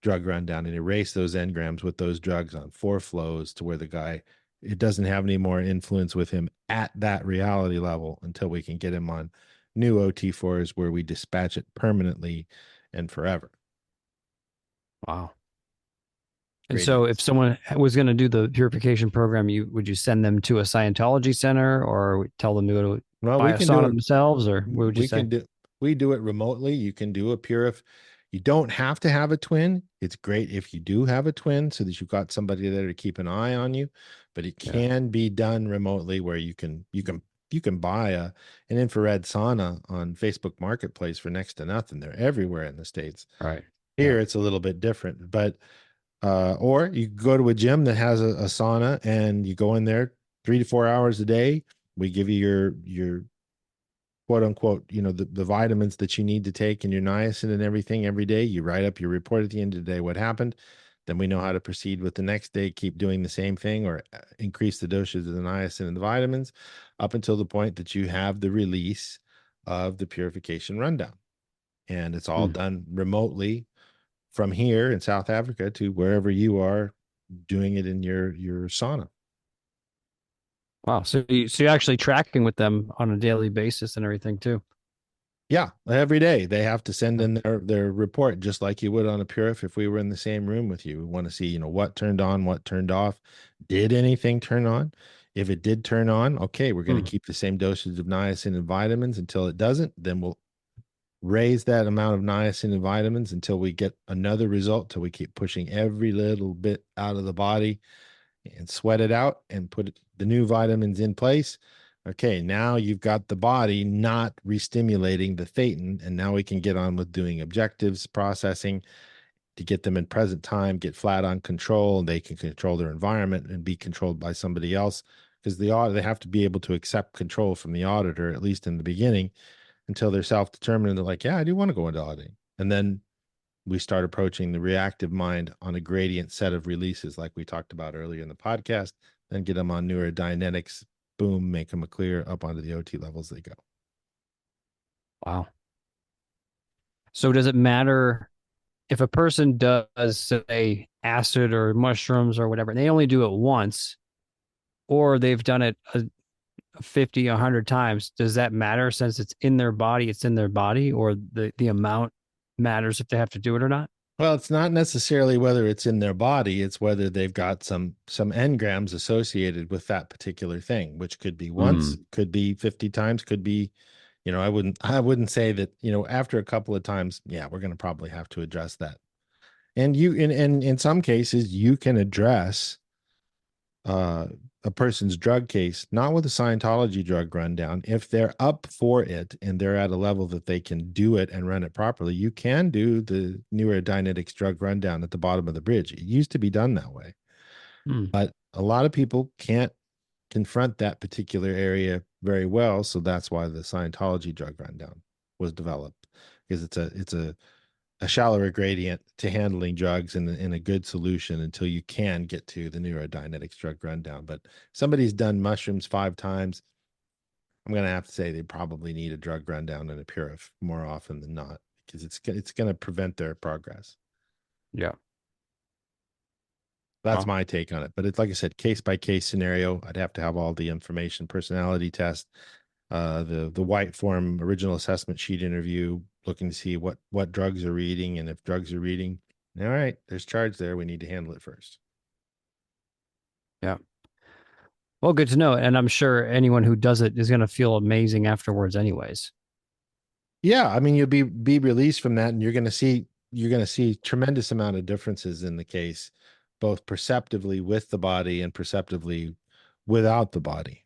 drug rundown and erase those engrams with those drugs on 4 flows, to where the guy, it doesn't have any more influence with him at that reality level, until we can get him on new OT4s where we dispatch it permanently and forever. Wow. And so if someone was going to do the purification program, would you send them to a Scientology center, or tell them to go to buy a sauna themselves, or what would you say? We do it remotely. You can do a you don't have to have a twin. It's great if you do have a twin so that you've got somebody there to keep an eye on you, but it can be done remotely where you can buy an infrared sauna on Facebook Marketplace for next to nothing. They're everywhere in the States. Right. Here it's a little bit different, but or you go to a gym that has a sauna and you go in there 3 to 4 hours a day. We give you your quote unquote, the vitamins that you need to take and your niacin and everything every day. You write up your report at the end of the day, what happened. Then we know how to proceed with the next day, keep doing the same thing or increase the doses of the niacin and the vitamins up until the point that you have the release of the purification rundown. And it's all done remotely from here in South Africa to wherever you are doing it in your sauna. Wow. So you're actually tracking with them on a daily basis and everything too. Yeah. Every day they have to send in their report, just like you would on a purif if we were in the same room with you. We want to see, what turned on, what turned off. Did anything turn on? If it did turn on, okay, we're going to keep the same dosage of niacin and vitamins until it doesn't. Then we'll raise that amount of niacin and vitamins until we get another result, till we keep pushing every little bit out of the body and sweat it out and put the new vitamins in place. Okay, now you've got the body not re-stimulating the thetan, and now we can get on with doing objectives, processing to get them in present time, get flat on control, and they can control their environment and be controlled by somebody else, because they have to be able to accept control from the auditor, at least in the beginning, until they're self-determined and they're like, yeah, I do want to go into auditing. And then we start approaching the reactive mind on a gradient set of releases like we talked about earlier in the podcast, then get them on newer Dynetics, boom, make them a clear up onto the OT levels they go. Wow. So does it matter if a person does, say, acid or mushrooms or whatever, and they only do it once, or they've done it 50, 100 times, does that matter since it's in their body, or the amount matters if they have to do it or not? Well, it's not necessarily whether it's in their body, it's whether they've got some engrams associated with that particular thing, which could be once, could be 50 times, could be, I wouldn't say that, after a couple of times, yeah, we're going to probably have to address that. And in some cases, you can address a person's drug case, not with a Scientology drug rundown. If they're up for it and they're at a level that they can do it and run it properly, you can do the newer Dynetics drug rundown at the bottom of the bridge. It used to be done that way, but a lot of people can't confront that particular area very well. So that's why the Scientology drug rundown was developed, because it's a shallower gradient to handling drugs and a good solution until you can get to the neurodynetics drug rundown. But somebody's done mushrooms 5 times, I'm going to have to say they probably need a drug rundown and a purif more often than not, because it's going to prevent their progress. Yeah. That's my take on it. But it's, like I said, case by case scenario. I'd have to have all the information, personality test, the white form original assessment sheet interview, looking to see what drugs are reading, and if drugs are reading, all right, there's charge there, we need to handle it first. Yeah. Well, good to know. And I'm sure anyone who does it is going to feel amazing afterwards anyways. Yeah, I mean, you'll be released from that, and you're going to see tremendous amount of differences in the case, both perceptively with the body and perceptively without the body.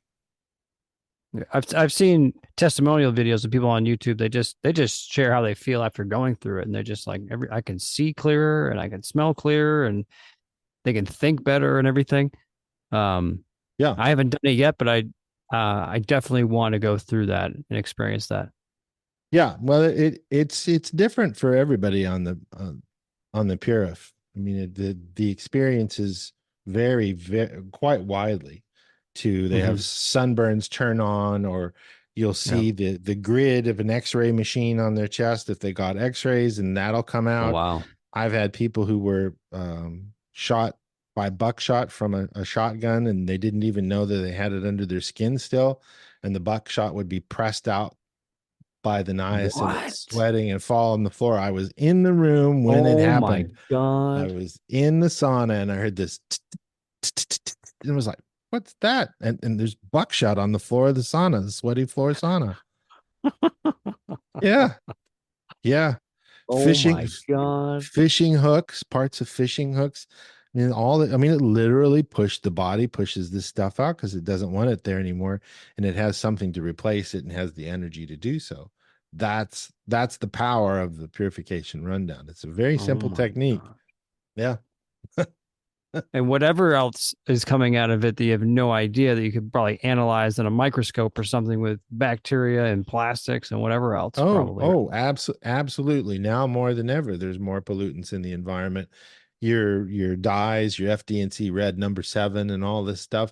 I've seen testimonial videos of people on YouTube. They just share how they feel after going through it, and they're just like, I can see clearer and I can smell clearer and they can think better and everything. Yeah, I haven't done it yet, but I definitely want to go through that and experience that. Yeah, well, it's different for everybody on the purif. I mean, the experiences vary quite widely. They have sunburns turn on, or you'll see the grid of an X-ray machine on their chest if they got X-rays, and that'll come out. Oh, wow. I've had people who were shot by buckshot from a shotgun, and they didn't even know that they had it under their skin still, and the buckshot would be pressed out by the niacin, What? sweating and fall on the floor. I was in the room when it Oh my happened. I God. was in the sauna and I heard this, and it was like, what's that? And there's buckshot on the floor of the sauna, the sweaty floor sauna. Yeah. Yeah. Oh Fishing, my God. fishing hooks, parts of fishing hooks. I mean, it literally pushes this stuff out because it doesn't want it there anymore. And it has something to replace it and has the energy to do so. That's the power of the purification rundown. It's a very Oh simple my technique. God. Yeah. And whatever else is coming out of it that you have no idea, that you could probably analyze in a microscope or something with bacteria and plastics and whatever else, probably. Absolutely. Now more than ever, there's more pollutants in the environment. Your dyes, your FD&C red #7 and all this stuff.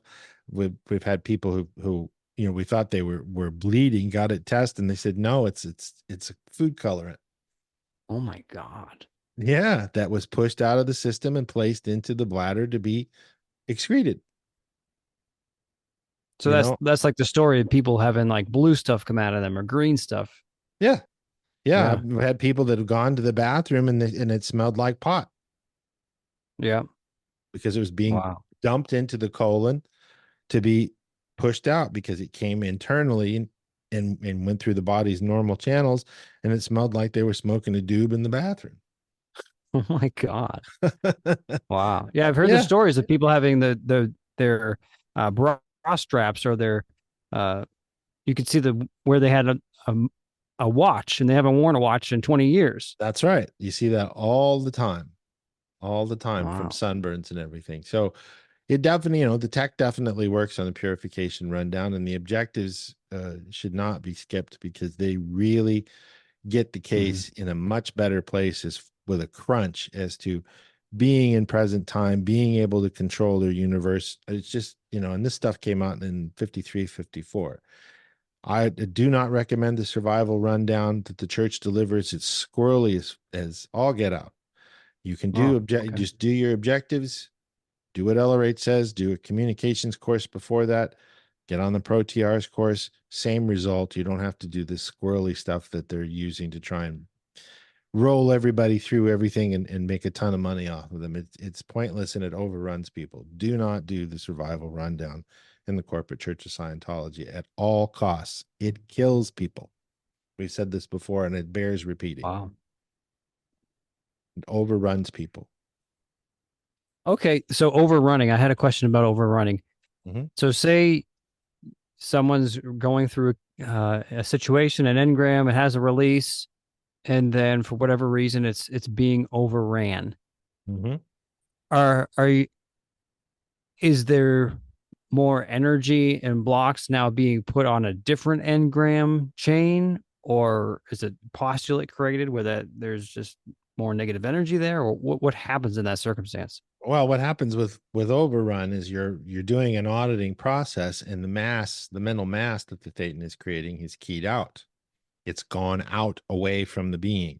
We've had people who we thought they were bleeding, got it tested, and they said no, it's a food colorant. Oh my God. Yeah, that was pushed out of the system and placed into the bladder to be excreted. So that's like the story of people having like blue stuff come out of them or green stuff. Yeah. Yeah. I've had people that have gone to the bathroom and it smelled like pot Yeah. because it was being dumped into the colon to be pushed out because it came internally and went through the body's normal channels, and it smelled like they were smoking a doob in the bathroom. Oh my God. Wow. Yeah, I've heard Yeah. the stories of people having their bra straps or their you could see where they had a watch and they haven't worn a watch in 20 years. That's right. You see that all the time from Wow. sunburns and everything. So it definitely, the tech definitely works on the purification rundown, and the objectives should not be skipped because they really get the case in a much better place with a crunch as to being in present time, being able to control their universe. It's just, and this stuff came out in 53, 54. I do not recommend the survival rundown that the church delivers. It's squirrely as all get out. You can just do your objectives, do what Ellerate says, do a communications course before that, get on the Pro TRs course, same result. You don't have to do this squirrely stuff that they're using to try and roll everybody through everything and make a ton of money off of them. It's pointless and it overruns people. Do not do the survival rundown in the corporate Church of Scientology at all costs. It kills people. We've said this before and it bears repeating. Wow. It overruns people. Okay, so overrunning. I had a question about overrunning. So say someone's going through a situation, an engram, it has a release, and then for whatever reason it's being overran. Is there more energy and blocks now being put on a different engram chain, or is it postulate created where there's just more negative energy there, or what happens in that circumstance? Well, what happens with Overrun is you're doing an auditing process, and the mental mass that the Thetan is creating is keyed out. It's gone out away from the being.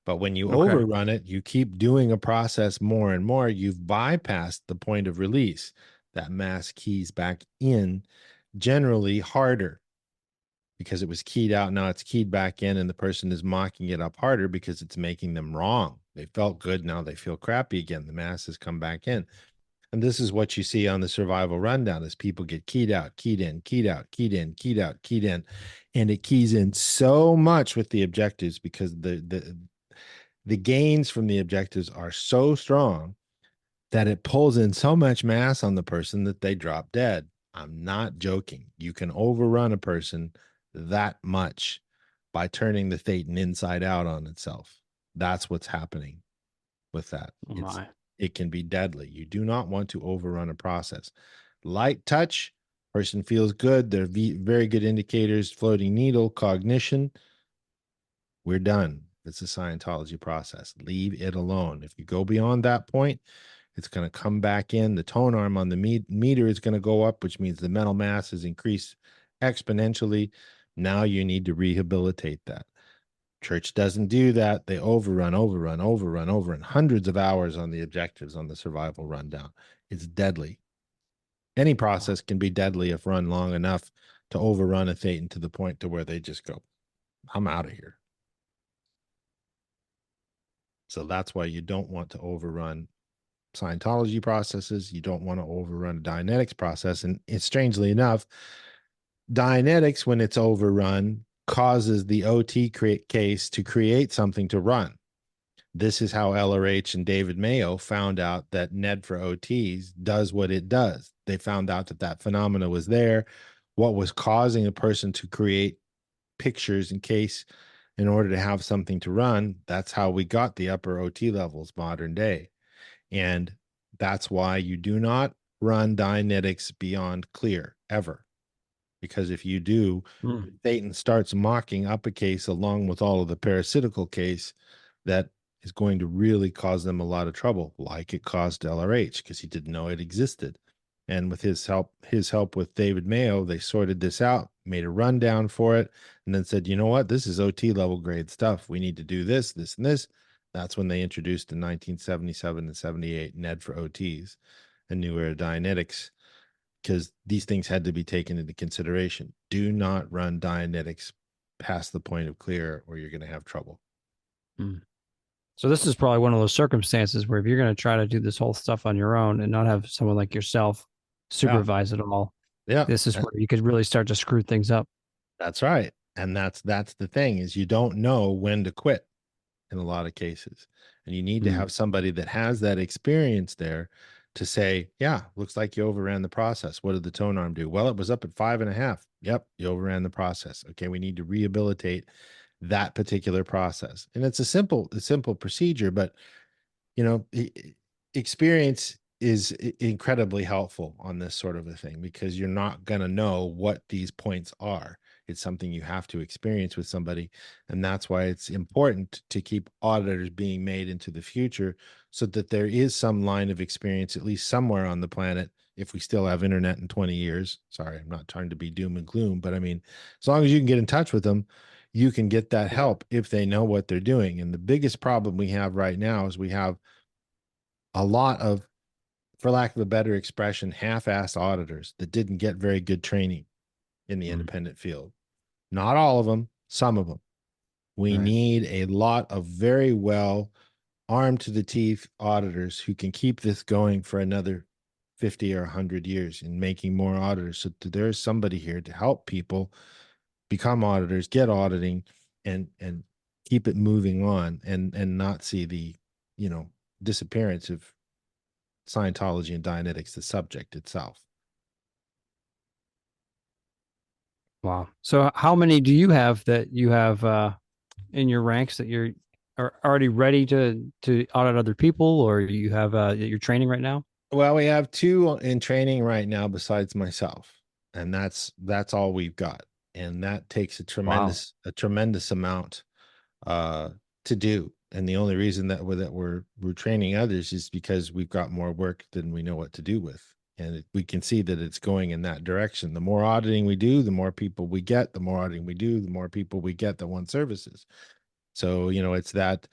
But when you overrun it, you keep doing a process more and more. You've bypassed the point of release. That mass keys back in, generally harder because it was keyed out. Now it's keyed back in, and the person is mocking it up harder because it's making them wrong. They felt good. Now they feel crappy again. The mass has come back in. And this is what you see on the survival rundown as people get keyed out, keyed in, keyed out, keyed in, keyed out, keyed in. And it keys in so much with the objectives because the gains from the objectives are so strong that it pulls in so much mass on the person that they drop dead. I'm not joking. You can overrun a person that much by turning the Thetan inside out on itself. That's what's happening with that. It can be deadly. You do not want to overrun a process. Light touch, person feels good. They're very good indicators. Floating needle, cognition. We're done. It's a Scientology process. Leave it alone. If you go beyond that point, it's going to come back in. The tone arm on the meter is going to go up, which means the mental mass is increased exponentially. Now you need to rehabilitate that. Church doesn't do that. They overrun hundreds of hours on the objectives on the survival rundown. It's deadly. Any process can be deadly if run long enough to overrun a Thetan to the point to where they just go I'm out of here. So that's why you don't want to overrun Scientology processes. You don't want to overrun a Dianetics process. And it's strangely enough, Dianetics, when it's overrun, causes the OT case to create something to run. This is how LRH and David Mayo found out that NED for OTs does what it does. They found out that that phenomena was there, what was causing a person to create pictures in case in order to have something to run. That's how we got the upper OT levels modern day. And that's why you do not run Dianetics beyond clear ever. Because if you do, Thetan starts mocking up a case along with all of the parasitical case that is going to really cause them a lot of trouble, like it caused LRH, because he didn't know it existed. And with his help with David Mayo, they sorted this out, made a rundown for it, and then said, you know what, this is OT level grade stuff. We need to do this, this, and this. That's when they introduced in 1977 and 78 NED for OTs and New Era Dianetics, because these things had to be taken into consideration. Do not run Dianetics past the point of clear or you're going to have trouble. So this is probably one of those circumstances where if you're going to try to do this whole stuff on your own and not have someone like yourself supervise it all, this is where you could really start to screw things up. That's right. And that's the thing, is you don't know when to quit in a lot of cases. And you need to have somebody that has that experience there to say, yeah, looks like you overran the process. What did the tone arm do? Well, it was up at 5.5. Yep, you overran the process. Okay, we need to rehabilitate that particular process. And it's a simple procedure, but you know, experience is incredibly helpful on this sort of a thing, because you're not going to know what these points are. It's something you have to experience with somebody. And that's why it's important to keep auditors being made into the future, so that there is some line of experience, at least somewhere on the planet, if we still have internet in 20 years. Sorry, I'm not trying to be doom and gloom, but I mean, as long as you can get in touch with them, you can get that help if they know what they're doing. And the biggest problem we have right now is we have a lot of, for lack of a better expression, half-assed auditors that didn't get very good training in the independent field. Not all of them, some of them. We need a lot of very well armed to the teeth auditors who can keep this going for another 50 or 100 years, and making more auditors, so that there's somebody here to help people become auditors, get auditing, and keep it moving on, and not see the, you know, disappearance of Scientology and Dianetics, the subject itself. Wow. So how many do you have that you have in your ranks that are already ready to audit other people, or you have that you're training right now? Well, we have 2 in training right now besides myself, and that's all we've got. And that takes a tremendous amount to do. And the only reason that we're training others is because we've got more work than we know what to do with. And we can see that it's going in that direction. The more auditing we do, the more people we get. The more auditing we do, the more people we get that want services. So, you know, it's that,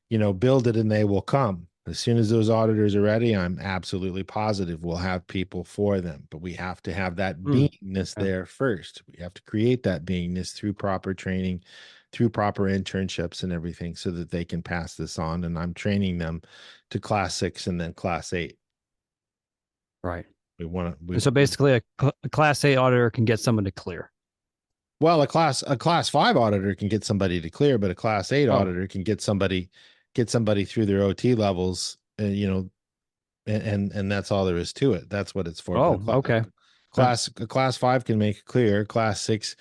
you know, build it and they will come. As soon as those auditors are ready, I'm absolutely positive we'll have people for them. But we have to have that beingness there first. We have to create that beingness through proper training, through proper internships and everything, so that they can pass this on. And I'm training them to class 6 and then class 8. Right. We want to. So basically, a class 8 auditor can get someone to clear. Well, a class 5 auditor can get somebody to clear, but a class 8 auditor can get somebody through their OT levels, you know, and that's all there is to it. That's what it's for. Okay. Class 5 can make it clear. Class 6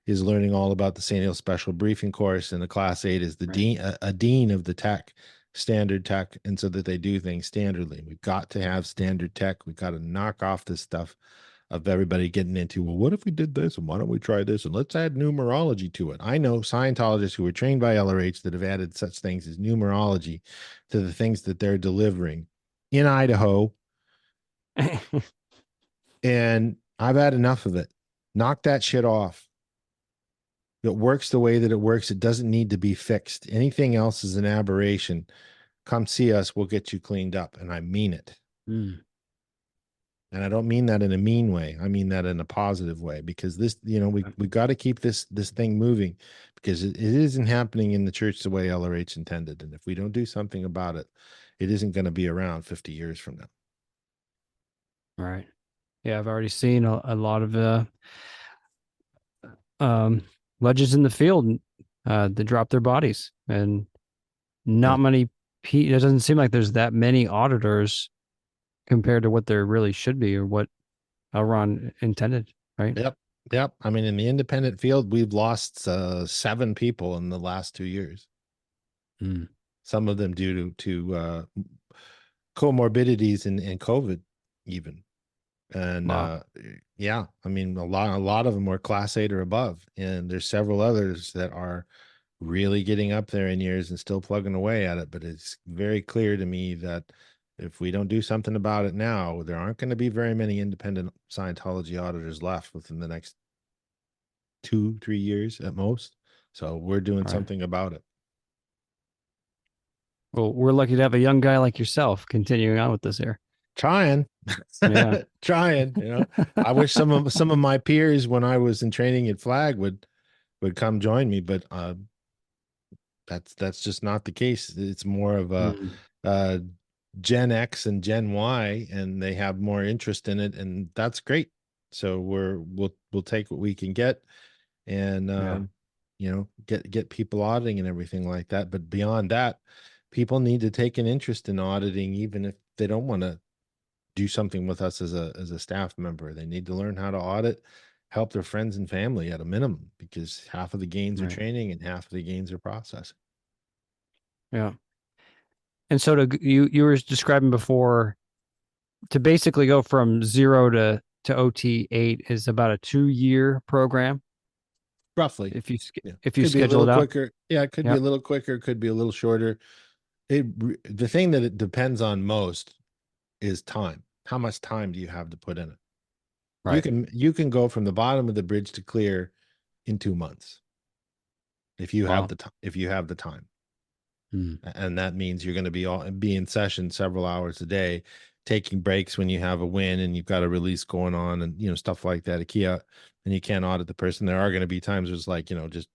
is learning all about the St. Hill Special Briefing Course, and the class 8 is the dean, a dean of the tech, standard tech, and so that they do things standardly. We've got to have standard tech. We've got to knock off this stuff of everybody getting into, well, what if we did this, and why don't we try this, and let's add numerology to it. I know Scientologists who were trained by LRH that have added such things as numerology to the things that they're delivering in Idaho. And I've had enough of it. Knock that shit off. It works the way that it works. It doesn't need to be fixed. Anything else is an aberration. Come see us. We'll get you cleaned up. And I mean it. And I don't mean that in a mean way. I mean that in a positive way, because this, we got to keep this thing moving, because it isn't happening in the church the way LRH intended. And if we don't do something about it, it isn't going to be around 50 years from now. Right. Yeah, I've already seen a lot of legends in the field that drop their bodies, and not many. It doesn't seem like there's that many auditors compared to what there really should be, or what Elron intended. Right. Yep. I mean, in the independent field, we've lost 7 people in the last 2 years. Some of them due to comorbidities and COVID even. And wow. yeah, I mean, a lot of them were class 8 or above, and there's several others that are really getting up there in years and still plugging away at it. But it's very clear to me that if we don't do something about it now, there aren't going to be very many independent Scientology auditors left within the next 2-3 years at most. So we're doing something about it. Well, we're lucky to have a young guy like yourself continuing on with this here. Trying. I wish some of my peers when I was in training at Flag would come join me, but that's just not the case. It's more of a Gen X and Gen Y, and they have more interest in it, and that's great. So we'll take what we can get, and get people auditing and everything like that. But beyond that, people need to take an interest in auditing, even if they don't want to do something with us as a staff member. They need to learn how to audit, help their friends and family at a minimum, because half of the gains are training and half of the gains are processing. Yeah. And so you were describing before, to basically go from 0 to OT8 is about a 2-year program. Roughly. If you could schedule it out quicker. Yeah, it could be a little quicker, could be a little shorter. The thing that it depends on most is time. How much time do you have to put in it? Right. You can go from the bottom of the bridge to clear in 2 months if you have the time. And that means you're going to be in session several hours a day, taking breaks when you have a win and you've got a release going on, and stuff like that. And you can't audit the person. There are going to be times where it's like, just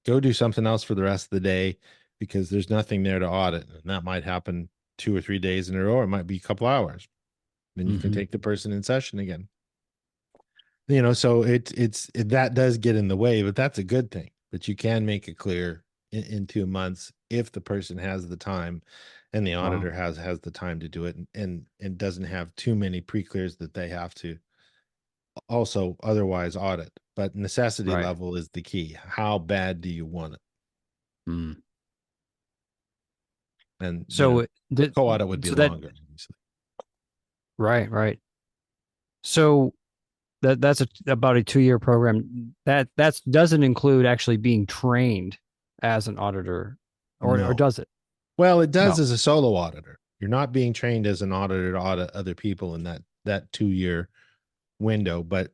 go do something else for the rest of the day, because there's nothing there to audit. And that might happen 2 or 3 days in a row. It might be a couple hours. Then you can take the person in session again. So that does get in the way, but that's a good thing. But you can make it clear in 2 months if the person has the time, and the auditor has the time to do it, and doesn't have too many pre-clears that they have to also otherwise audit. But necessity level is the key. How bad do you want it? And so co-audit would be longer, obviously. Right. So that's about a 2-year program. That doesn't include actually being trained as an auditor, or does it? Well, it does as a solo auditor. You're not being trained as an auditor to audit other people in that 2-year window. But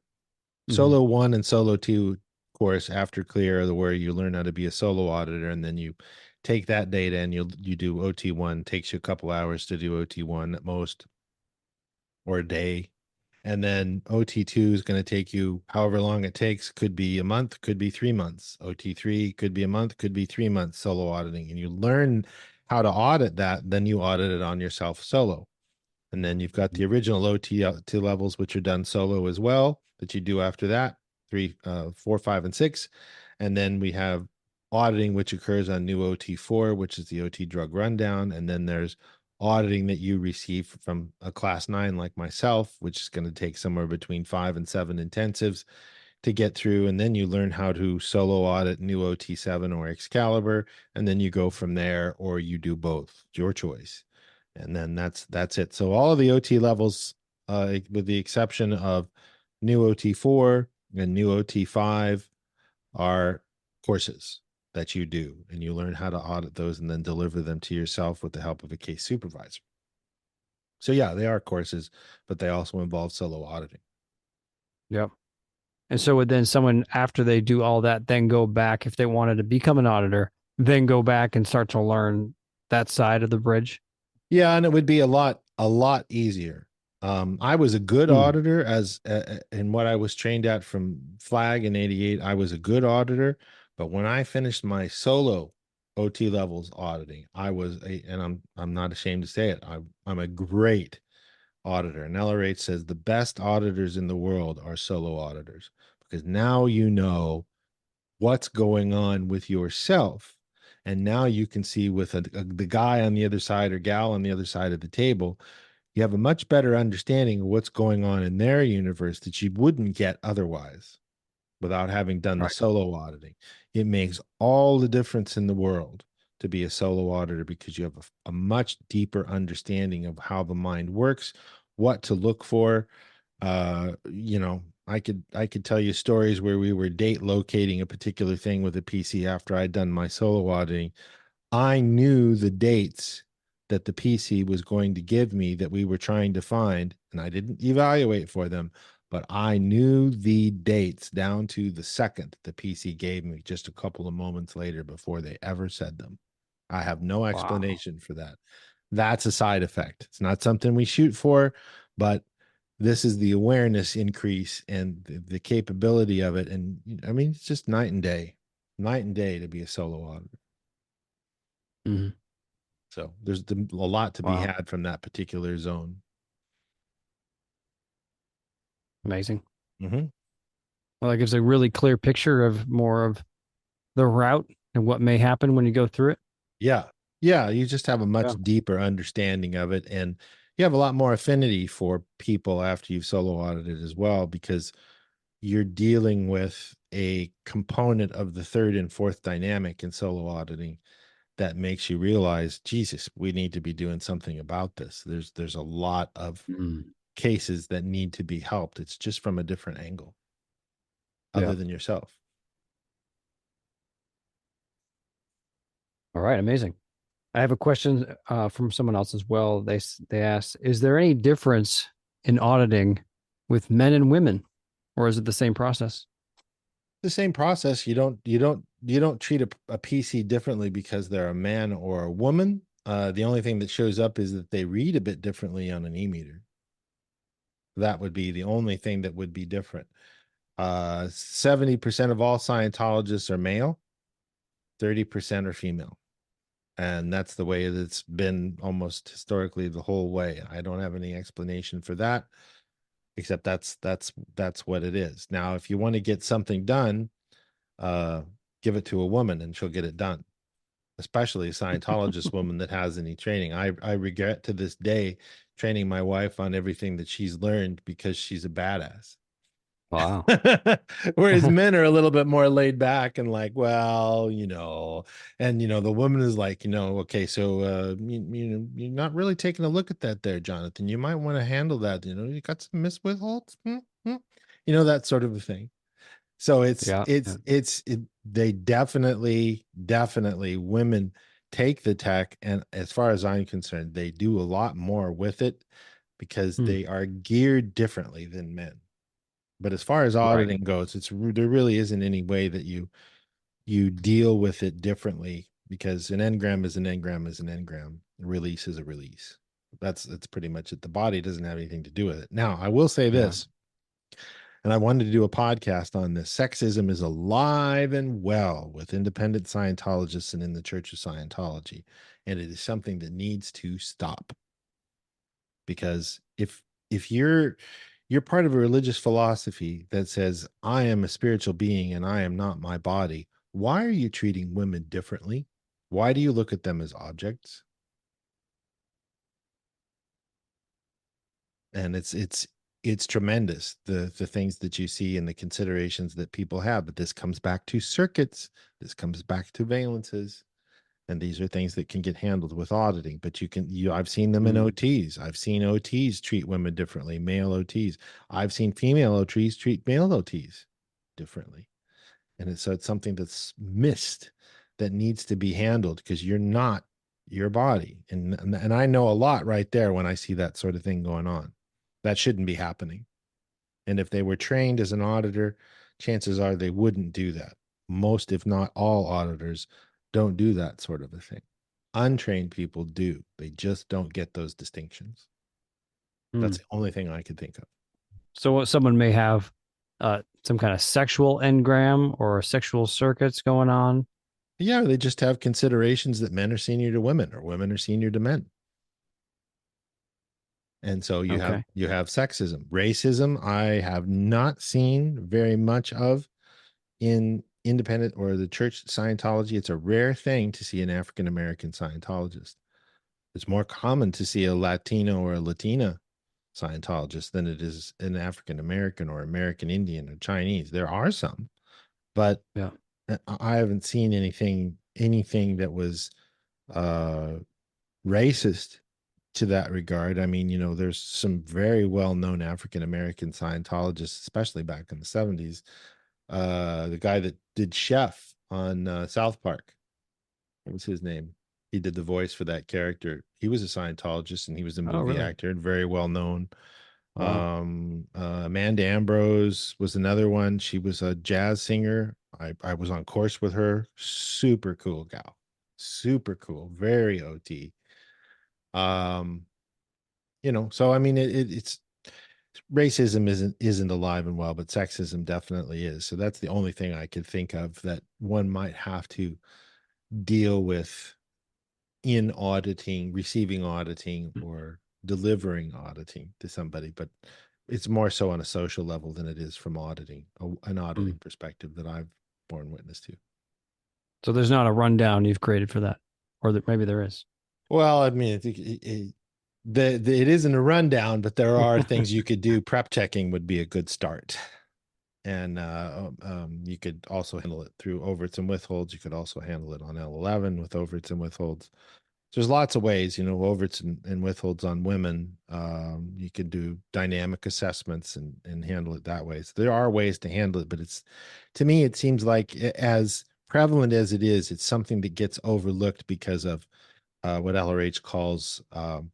Solo 1 and Solo 2 course after clear are where you learn how to be a solo auditor, and then you take that data and you do OT1. Takes you a couple hours to do OT1 at most, or a day. And then OT2 is going to take you however long it takes. Could be a month, could be 3 months. OT3 could be a month, could be 3 months solo auditing. And you learn how to audit that, then you audit it on yourself solo. And then you've got the original OT2 levels, which are done solo as well, that you do after that, 3, 4, 5, and 6. And then we have auditing, which occurs on new OT4, which is the OT drug rundown. And then there's auditing that you receive from a class 9 like myself, which is going to take somewhere between 5 and 7 intensives to get through. And then you learn how to solo audit new OT7 or Excalibur, and then you go from there, or you do both, your choice. And then that's it. So all of the OT levels, with the exception of new OT4 and new OT5, are courses that you do, and you learn how to audit those and then deliver them to yourself with the help of a case supervisor. So yeah, they are courses, but they also involve solo auditing. Yep. And so would then someone, after they do all that, then go back, if they wanted to become an auditor, then go back and start to learn that side of the bridge? Yeah, and it would be a lot easier. I was a good auditor as in what I was trained at from Flag in '88. I was a good auditor, but when I finished my solo OT levels auditing, I was and I'm not ashamed to say it. I'm a great auditor. And LRH says the best auditors in the world are solo auditors, because now you know what's going on with yourself. And now you can see with the guy on the other side or gal on the other side of the table, you have a much better understanding of what's going on in their universe that you wouldn't get otherwise without having done the solo auditing. It makes all the difference in the world to be a solo auditor, because you have a much deeper understanding of how the mind works, what to look for. You know, I could tell you stories where we were date locating a particular thing with a PC after I'd done my solo auditing. I knew the dates that the PC was going to give me that we were trying to find, and I didn't evaluate for them, but I knew the dates down to the second the PC gave me just a couple of moments later before they ever said them. I have no explanation for that. That's a side effect. It's not something we shoot for, but this is the awareness increase and the capability of it. And I mean, it's just night and day to be a solo auditor. Mm-hmm. So there's a lot to be had from that particular zone. Amazing. Mm-hmm. Well, that gives a really clear picture of more of the route and what may happen when you go through it. Yeah. Yeah. You just have a much deeper understanding of it. And you have a lot more affinity for people after you've solo audited as well, because you're dealing with a component of the third and fourth dynamic in solo auditing that makes you realize, Jesus, we need to be doing something about this. There's a lot of cases that need to be helped. It's just from a different angle other than yourself. All right. Amazing. I have a question from someone else as well. They asked, is there any difference in auditing with men and women, or is it the same process? The same process. You don't treat a PC differently because they're a man or a woman. The only thing that shows up is that they read a bit differently on an e-meter. That would be the only thing that would be different. 70% of all Scientologists are male, 30% are female. And that's the way it's been almost historically the whole way. I don't have any explanation for that, except that's what it is. Now, if you want to get something done, give it to a woman and she'll get it done, especially a Scientologist woman that has any training. I regret to this day training my wife on everything that she's learned because she's a badass. Wow. Whereas men are a little bit more laid back and like, well, you know, and you know, the woman is like, you know, okay, so you're not really taking a look at that there, Jonathan. You might want to handle that. You know, you got some miswithholds, you know, that sort of a thing. So they definitely women take the tech, and as far as I'm concerned, they do a lot more with it because they are geared differently than men. But as far as auditing goes, there really isn't any way that you deal with it differently, because an engram is an engram is an engram. A release is a release. That's pretty much it. The body doesn't have anything to do with it. Now, I will say this, and I wanted to do a podcast on this. Sexism is alive and well with independent Scientologists and in the Church of Scientology, and it is something that needs to stop. Because if you're part of a religious philosophy that says, I am a spiritual being and I am not my body, why are you treating women differently? Why do you look at them as objects? And it's tremendous, the things that you see and the considerations that people have. But this comes back to circuits. This comes back to valences. And these are things that can get handled with auditing, but I've seen them in OTs. I've seen OTs treat women differently, male OTs. I've seen female OTs treat male OTs differently. And so it's something that's missed that needs to be handled, because you're not your body. And I know a lot right there when I see that sort of thing going on. That shouldn't be happening. And if they were trained as an auditor, chances are they wouldn't do that. Most, if not all, auditors don't do that sort of a thing. Untrained people do. They just don't get those distinctions. That's the only thing I could think of. So someone may have some kind of sexual engram or sexual circuits going on. Yeah, they just have considerations that men are senior to women or women are senior to men. And so you have sexism. Racism, I have not seen very much of in independent or the church Scientology. It's a rare thing to see an African American Scientologist. It's more common to see a Latino or a Latina Scientologist than it is an African American or American Indian or Chinese. There are some, but I haven't seen anything that was racist to that regard. I mean, you know, there's some very well-known African American Scientologists, especially back in the 70s. The guy that did Chef on South Park, what was his name? He did the voice for that character. He was a Scientologist and he was a movie actor and very well known. Wow. Amanda Ambrose was another one. She was a jazz singer. I was on course with her. Super cool gal. Super cool. Very OT. You know, so I mean, it's racism isn't alive and well, but sexism definitely is. So that's the only thing I could think of that one might have to deal with in auditing, receiving auditing, or delivering auditing to somebody. But it's more so on a social level than it is from an auditing perspective that I've borne witness to. So there's not a rundown you've created for that, or that maybe there is. Well, I mean, it isn't a rundown, but there are things you could do. Prep checking would be a good start. And you could also handle it through overts and withholds. You could also handle it on L11 with overts and withholds. There's lots of ways, you know, overts and withholds on women. You can do dynamic assessments and handle it that way. So there are ways to handle it, but to me, it seems like as prevalent as it is, it's something that gets overlooked because of what LRH calls, hold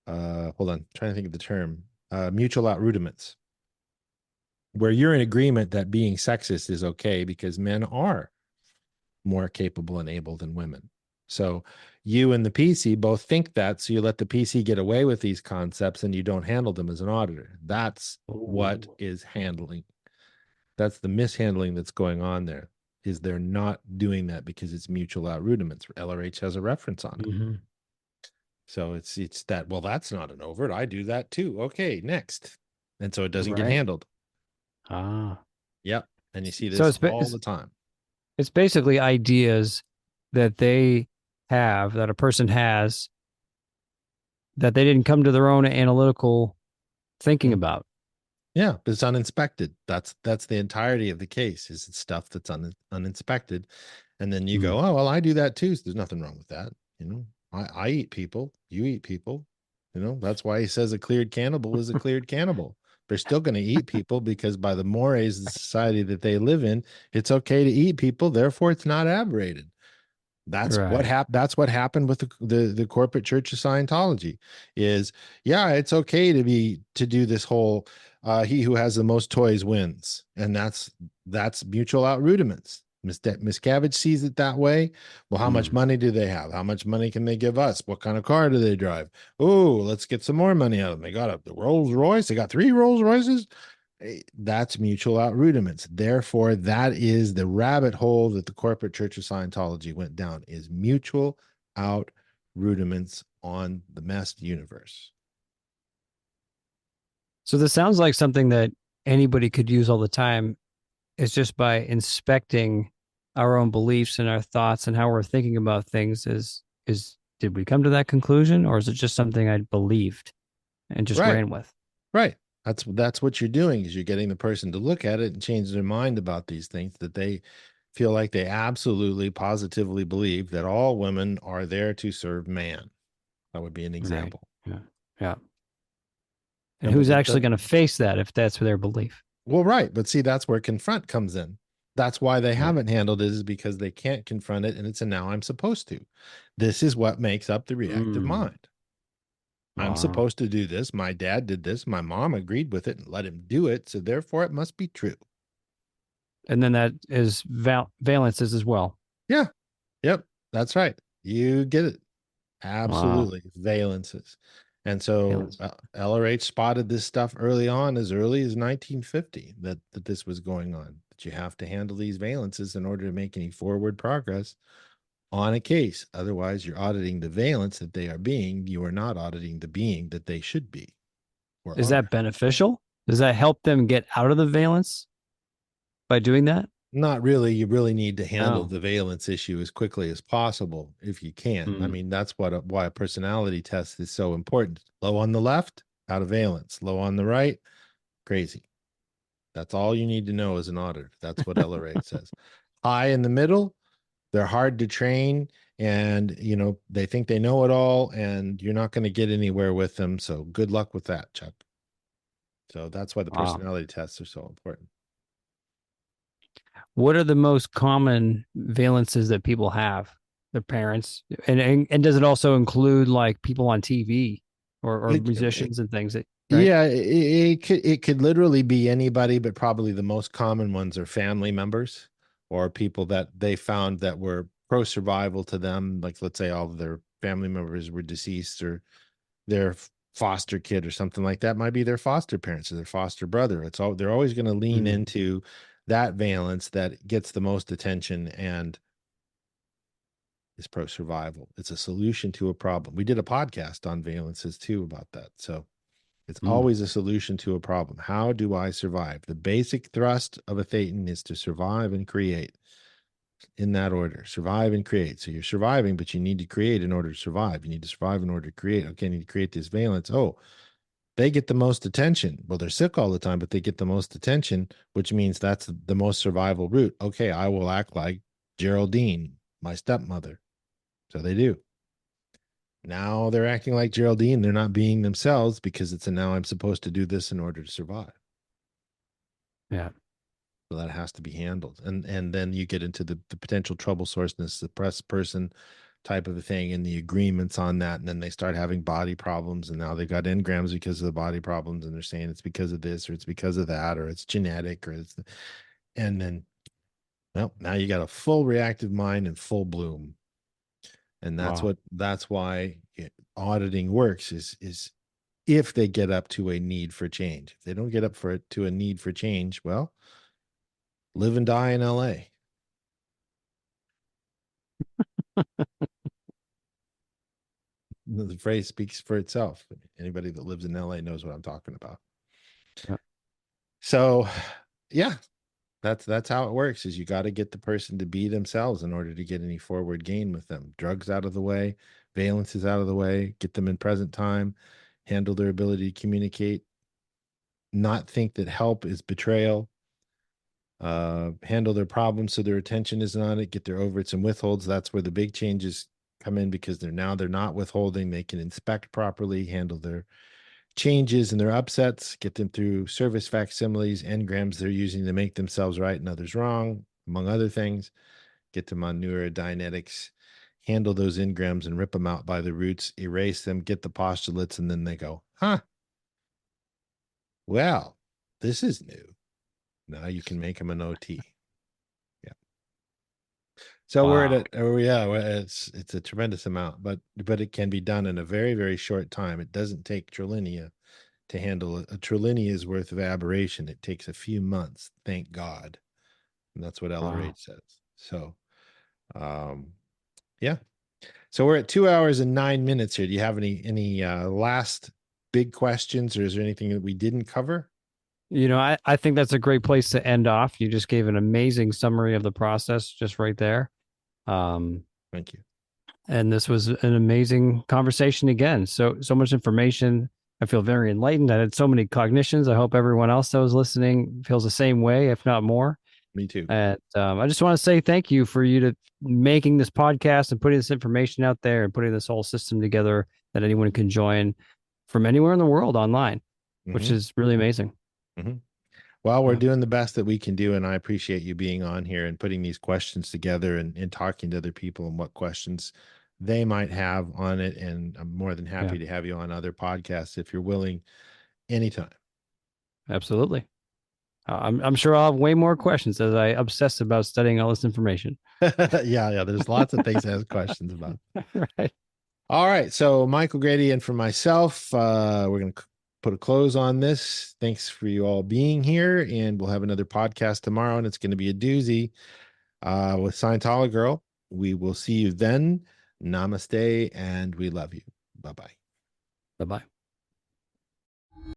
on, I'm trying to think of the term, mutual outrudiments, where you're in agreement that being sexist is okay because men are more capable and able than women. So you and the PC both think that, so you let the PC get away with these concepts and you don't handle them as an auditor. That's what is handling. That's the mishandling that's going on there, is they're not doing that because it's mutual outrudiments. LRH has a reference on it. So it's that, well, that's not an overt. I do that too. Okay, next. And so it doesn't get handled. Yep. And you see this all the time. It's basically ideas that they have, that a person has, that they didn't come to their own analytical thinking about. Yeah, but it's uninspected. That's the entirety of the case, is it's stuff that's uninspected. And then you go, oh, well, I do that too. So there's nothing wrong with that. You know, I eat people, you eat people. You know, that's why he says a cleared cannibal is a cleared cannibal. They're still going to eat people because by the mores of the society that they live in, it's okay to eat people. Therefore, it's not aberrated. That's what happened. That's what happened with the corporate church of Scientology. Is it's okay to do this whole he who has the most toys wins, and that's mutual outrudiments. Miscavige sees it that way. Well, how much money do they have? How much money can they give us? What kind of car do they drive? Oh, let's get some more money out of them. They got a Rolls Royce. They got 3 Rolls Royces. That's mutual outrudiments. Therefore, that is the rabbit hole that the corporate church of Scientology went down, is mutual outrudiments on the messed universe. So this sounds like something that anybody could use all the time. It's just by inspecting our own beliefs and our thoughts and how we're thinking about things. Did we come to that conclusion, or is it just something I believed and just ran with? Right. That's what you're doing, is you're getting the person to look at it and change their mind about these things that they feel like they absolutely positively believe that all women are there to serve man. That would be an example. Right. Yeah. And who's actually going to face that if that's their belief? Well, right. But see, that's where confront comes in. That's why they haven't handled it, is because they can't confront it. And it's a now I'm supposed to. This is what makes up the reactive mind. I'm supposed to do this. My dad did this. My mom agreed with it and let him do it. So therefore it must be true. And then that is valences as well. Yeah. Yep. That's right. You get it. Absolutely. Valences. And so Valence. LRH spotted this stuff early on, as early as 1950, that this was going on, that you have to handle these valences in order to make any forward progress on a case. Otherwise, you're auditing the valence that they are being. You are not auditing the being that they should be or Is are. that beneficial? Does that help them get out of the valence by doing that? Not really. You really need to handle Oh. the valence issue as quickly as possible if you can. I mean, that's why a personality test is so important. Low on the left, out of valence. Low on the right, crazy. That's all you need to know as an auditor. That's what LRA says. High in the middle, they're hard to train, and they think they know it all, and you're not going to get anywhere with them. So good luck with that, Chuck. So that's why the personality tests are so important. What are the most common valences that people have? Their parents, and does it also include like people on TV or musicians and things that? Right? Yeah, it could literally be anybody, but probably the most common ones are family members or people that they found that were pro survival to them. Like, let's say all of their family members were deceased, or their foster kid or something like that might be their foster parents or their foster brother. They're always going to lean into that valence that gets the most attention and is pro survival. It's a solution to a problem. We did a podcast on valences too about that. So it's always a solution to a problem. How do I survive? The basic thrust of a Thetan is to survive and create, in that order. Survive and create. So you're surviving, but you need to create in order to survive. You need to survive in order to create. Okay, I need to create this valence. Oh, they get the most attention. Well, they're sick all the time, but they get the most attention, which means that's the most survival route. Okay, I will act like Geraldine, my stepmother. So they do. Now they're acting like Geraldine. They're not being themselves because it's a now I'm supposed to do this in order to survive. Yeah. So that has to be handled. And then you get into the potential trouble sourceness, the press person type of a thing, and the agreements on that. And then they start having body problems. And now they got engrams because of the body problems. And they're saying it's because of this, or it's because of that, or it's genetic, or and then, well, now you got a full reactive mind and full bloom. And that's why auditing works is if they get up to a need for change. If they don't get up to a need for change, well, live and die in LA. The phrase speaks for itself. Anybody that lives in LA knows what I'm talking about. Yeah. So yeah, that's how it works, is you got to get the person to be themselves in order to get any forward gain with them. Drugs out of the way, valences out of the way, get them in present time, handle their ability to communicate, not think that help is betrayal, handle their problems so their attention isn't on it, get their overts and withholds. That's where the big changes come in, because they're not withholding. They can inspect properly, handle their changes and their upsets, get them through service facsimiles, engrams they're using to make themselves right and others wrong, among other things, get them on neurodynetics, handle those engrams and rip them out by the roots, erase them, get the postulates, and then they go, well, this is new. Now you can make them an OT. Yeah. So we're at it's a tremendous amount, but it can be done in a very, very short time. It doesn't take trillinia to handle a trillionia's worth of aberration. It takes a few months, thank God. And that's what LRH says. So, yeah. So we're at 2 hours and 9 minutes here. Do you have any last big questions, or is there anything that we didn't cover? I think that's a great place to end off. You just gave an amazing summary of the process just right there. Thank you. And this was an amazing conversation again. So much information. I feel very enlightened. I had so many cognitions. I hope everyone else that was listening feels the same way, if not more. Me too. And I just want to say thank you for you to making this podcast and putting this information out there and putting this whole system together that anyone can join from anywhere in the world online, which is really amazing. Well, we're doing the best that we can do, and I appreciate you being on here and putting these questions together and talking to other people and what questions they might have on it. And I'm more than happy to have you on other podcasts if you're willing, anytime. Absolutely. I'm sure I'll have way more questions as I obsess about studying all this information. Yeah. There's lots of things to ask questions about. Right. All right. So Michael Grady and for myself, we're going to put a close on this. Thanks for you all being here. And we'll have another podcast tomorrow, and it's going to be a doozy with Scientology Girl. We will see you then. Namaste, and we love you. Bye-bye. Bye-bye.